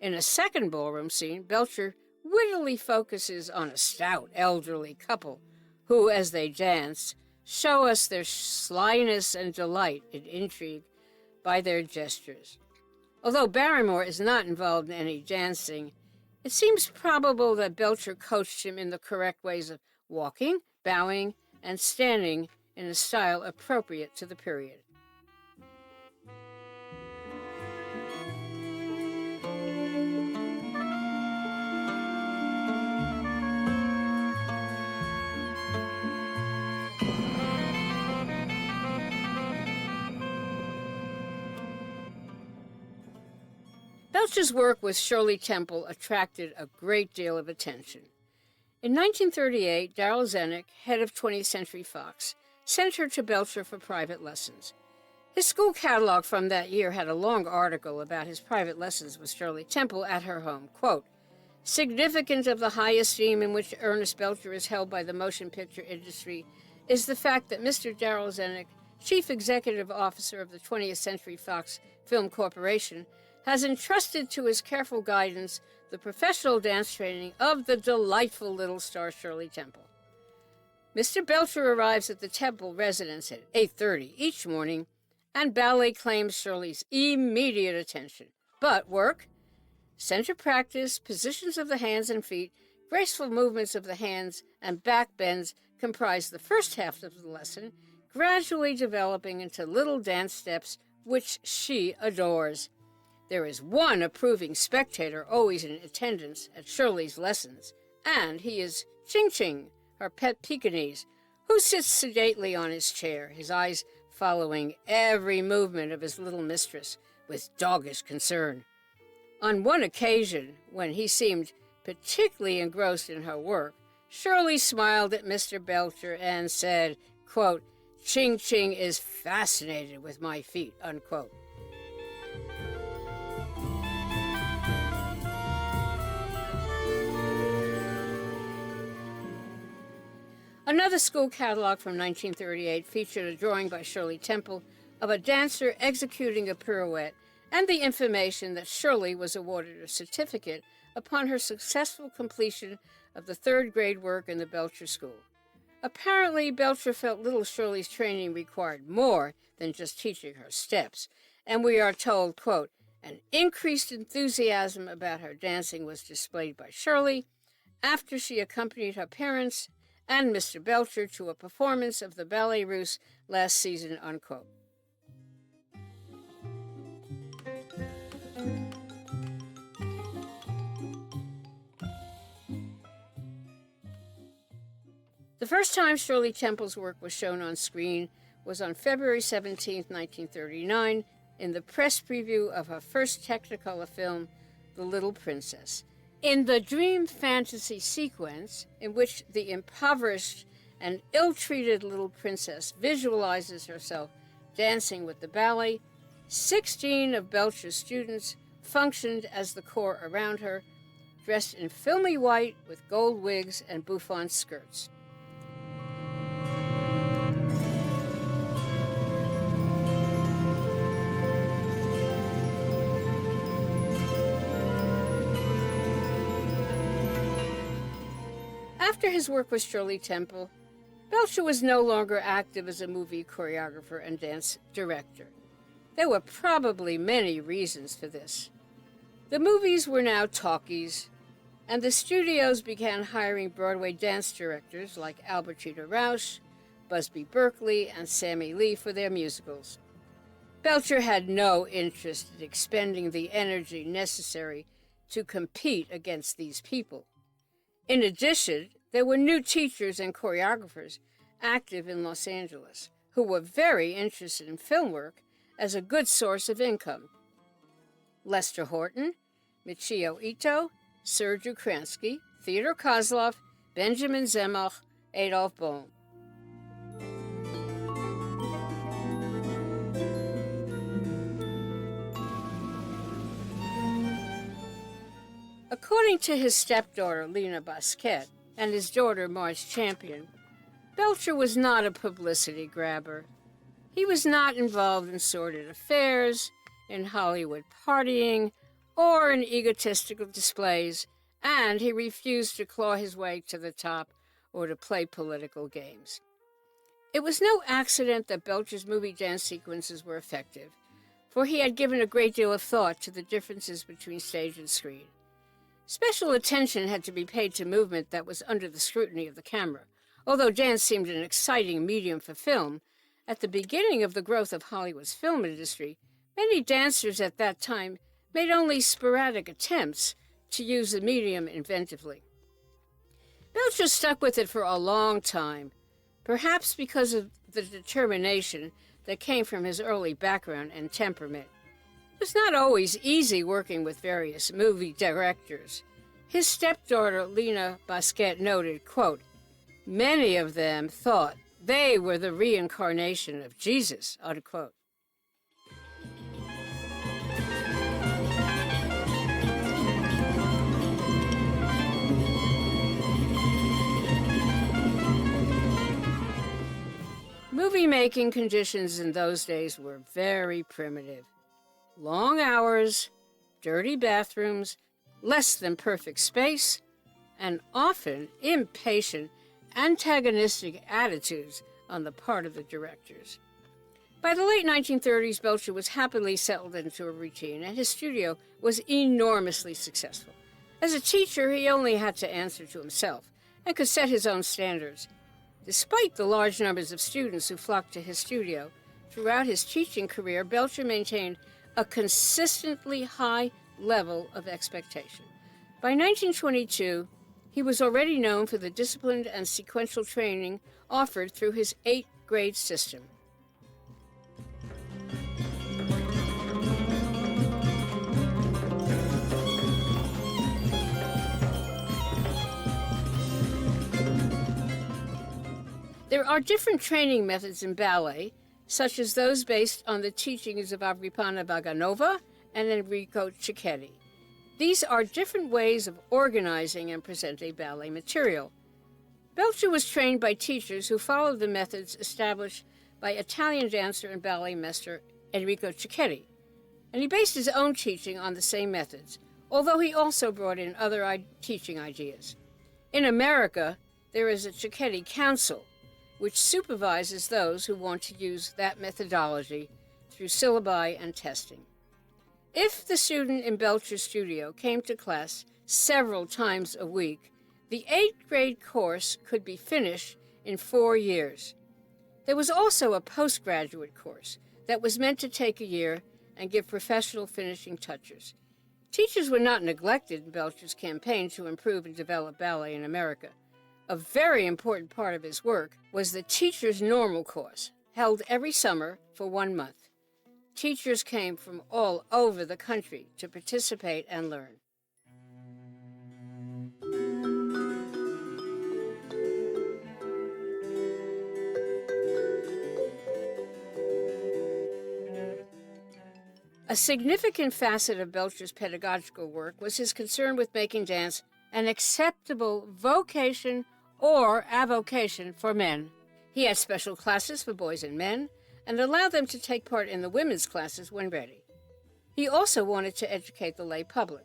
In a second ballroom scene, Belcher wittily focuses on a stout, elderly couple who, as they dance, show us their slyness and delight in intrigue by their gestures. Although Barrymore is not involved in any dancing, it seems probable that Belcher coached him in the correct ways of walking, bowing, and standing in a style appropriate to the period. Belcher's work with Shirley Temple attracted a great deal of attention. In 1938, Darryl Zanuck, head of 20th Century Fox, sent her to Belcher for private lessons. His school catalog from that year had a long article about his private lessons with Shirley Temple at her home. Quote, significant of the high esteem in which Ernest Belcher is held by the motion picture industry is the fact that Mr. Darrell Zanuck, Chief Executive Officer of the 20th Century Fox Film Corporation, has entrusted to his careful guidance the professional dance training of the delightful little star Shirley Temple. Mr. Belcher arrives at the Temple residence at 8:30 each morning, and ballet claims Shirley's immediate attention. But work, center practice, positions of the hands and feet, graceful movements of the hands, and back bends comprise the first half of the lesson, gradually developing into little dance steps which she adores. There is one approving spectator always in attendance at Shirley's lessons, and he is Ching Ching, her pet Pekingese, who sits sedately on his chair, his eyes following every movement of his little mistress with doggish concern. On one occasion, when he seemed particularly engrossed in her work, Shirley smiled at Mr. Belcher and said, quote, Ching Ching is fascinated with my feet, unquote. Another school catalog from 1938 featured a drawing by Shirley Temple of a dancer executing a pirouette and the information that Shirley was awarded a certificate upon her successful completion of the third grade work in the Belcher School. Apparently, Belcher felt little Shirley's training required more than just teaching her steps, and we are told, quote, an increased enthusiasm about her dancing was displayed by Shirley after she accompanied her parents and Mr. Belcher to a performance of the Ballet Russe last season, unquote. The first time Shirley Temple's work was shown on screen was on February 17, 1939, in the press preview of her first Technicolor film, The Little Princess. In the dream fantasy sequence, in which the impoverished and ill-treated little princess visualizes herself dancing with the ballet, 16 of Belcher's students functioned as the core around her, dressed in filmy white with gold wigs and bouffant skirts. After his work with Shirley Temple, Belcher was no longer active as a movie choreographer and dance director. There were probably many reasons for this. The movies were now talkies, and the studios began hiring Broadway dance directors like Albertina Rausch, Busby Berkeley, and Sammy Lee for their musicals. Belcher had no interest in expending the energy necessary to compete against these people. In addition, there were new teachers and choreographers active in Los Angeles who were very interested in film work as a good source of income. Lester Horton, Michio Ito, Serge Ukransky, Theodor Kozlov, Benjamin Zemach, Adolf Bohm. According to his stepdaughter, Lena Basquette, and his daughter, Marge Champion, Belcher was not a publicity grabber. He was not involved in sordid affairs, in Hollywood partying, or in egotistical displays, and he refused to claw his way to the top or to play political games. It was no accident that Belcher's movie dance sequences were effective, for he had given a great deal of thought to the differences between stage and screen. Special attention had to be paid to movement that was under the scrutiny of the camera. Although dance seemed an exciting medium for film, at the beginning of the growth of Hollywood's film industry, many dancers at that time made only sporadic attempts to use the medium inventively. Belcher stuck with it for a long time, perhaps because of the determination that came from his early background and temperament. It was not always easy working with various movie directors. His stepdaughter, Lena Basquette, noted, quote, many of them thought they were the reincarnation of Jesus, unquote. Movie-making conditions in those days were very primitive. Long hours, dirty bathrooms, less than perfect space, and often impatient, antagonistic attitudes on the part of the directors. By the late 1930s, Belcher was happily settled into a routine, and his studio was enormously successful. As a teacher, he only had to answer to himself and could set his own standards. Despite the large numbers of students who flocked to his studio, throughout his teaching career, Belcher maintained a consistently high level of expectation. By 1922, he was already known for the disciplined and sequential training offered through his 8-grade system. There are different training methods in ballet, such as those based on the teachings of Agripina Vaganova and Enrico Cicchetti. These are different ways of organizing and presenting ballet material. Belcher was trained by teachers who followed the methods established by Italian dancer and ballet master Enrico Cicchetti, and he based his own teaching on the same methods, although he also brought in other teaching ideas. In America, there is a Cicchetti Council, which supervises those who want to use that methodology through syllabi and testing. If the student in Belcher's studio came to class several times a week, the 8th-grade course could be finished in 4 years. There was also a postgraduate course that was meant to take a year and give professional finishing touches. Teachers were not neglected in Belcher's campaign to improve and develop ballet in America. A very important part of his work was the Teacher's Normal course, held every summer for 1 month. Teachers came from all over the country to participate and learn. A significant facet of Belcher's pedagogical work was his concern with making dance an acceptable vocation or avocation for men. He had special classes for boys and men and allowed them to take part in the women's classes when ready. He also wanted to educate the lay public.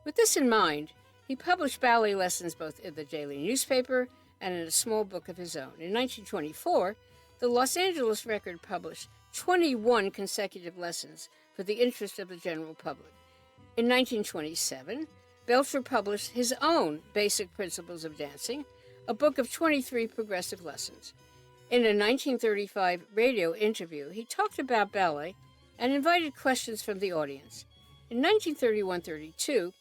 With this in mind, he published ballet lessons both in the daily newspaper and in a small book of his own. In 1924, the Los Angeles Record published 21 consecutive lessons for the interest of the general public. In 1927, Belcher published his own Basic Principles of Dancing, a book of 23 progressive lessons. In a 1935 radio interview, he talked about ballet and invited questions from the audience. In 1931-32,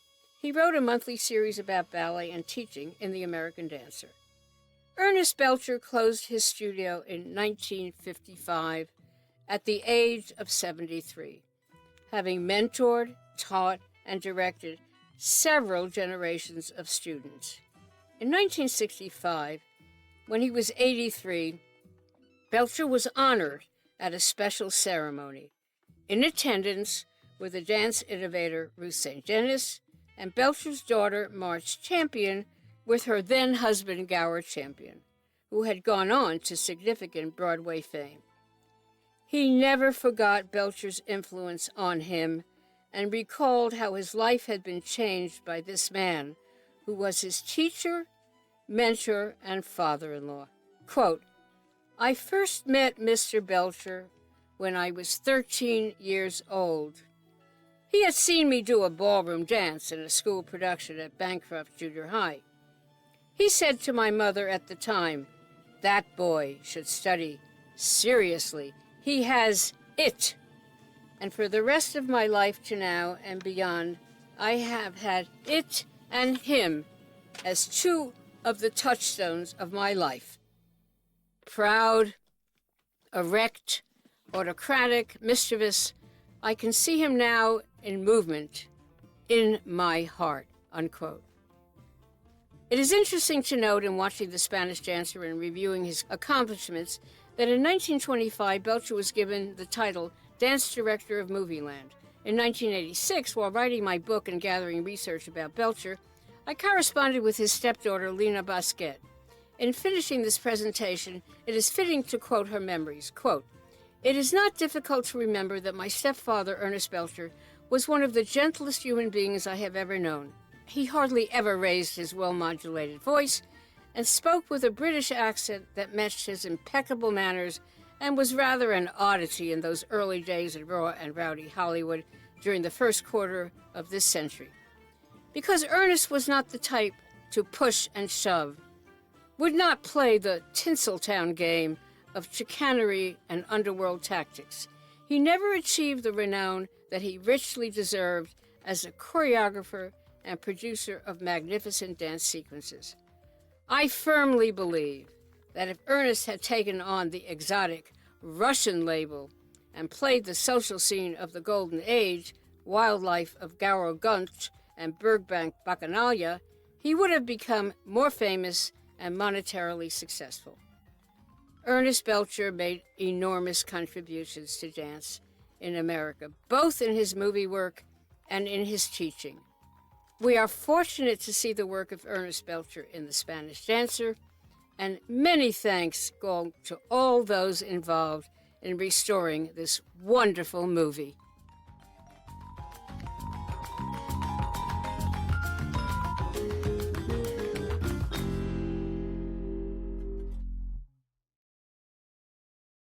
he wrote a monthly series about ballet and teaching in The American Dancer. Ernest Belcher closed his studio in 1955 at the age of 73, having mentored, taught, and directed several generations of students. In 1965, when he was 83, Belcher was honored at a special ceremony. In attendance were the dance innovator Ruth St. Denis and Belcher's daughter Marge Champion with her then-husband Gower Champion, who had gone on to significant Broadway fame. He never forgot Belcher's influence on him and recalled how his life had been changed by this man, who was his teacher, mentor, and father-in-law. Quote, "I first met Mr. Belcher when I was 13 years old. He had seen me do a ballroom dance in a school production at Bancroft Junior High. He said to my mother at the time, 'That boy should study seriously. He has it.' And for the rest of my life to now and beyond, I have had it and him as two of the touchstones of my life. Proud, erect, autocratic, mischievous, I can see him now in movement, in my heart," unquote. It is interesting to note in watching The Spanish Dancer and reviewing his accomplishments that in 1925, Belcher was given the title Dance Director of Movieland. In 1986, while writing my book and gathering research about Belcher, I corresponded with his stepdaughter, Lena Basquet. In finishing this presentation, it is fitting to quote her memories. Quote, "It is not difficult to remember that my stepfather, Ernest Belcher, was one of the gentlest human beings I have ever known. He hardly ever raised his well-modulated voice and spoke with a British accent that matched his impeccable manners and was rather an oddity in those early days in raw and rowdy Hollywood during the first quarter of this century. Because Ernest was not the type to push and shove, would not play the Tinseltown game of chicanery and underworld tactics. He never achieved the renown that he richly deserved as a choreographer and producer of magnificent dance sequences. I firmly believe that if Ernest had taken on the exotic Russian label and played the social scene of the Golden Age, wildlife of Garo Gunch and Burbank Bacchanalia, he would have become more famous and monetarily successful. Ernest Belcher made enormous contributions to dance in America, both in his movie work and in his teaching. We are fortunate to see the work of Ernest Belcher in The Spanish Dancer, and many thanks go to all those involved in restoring this wonderful movie.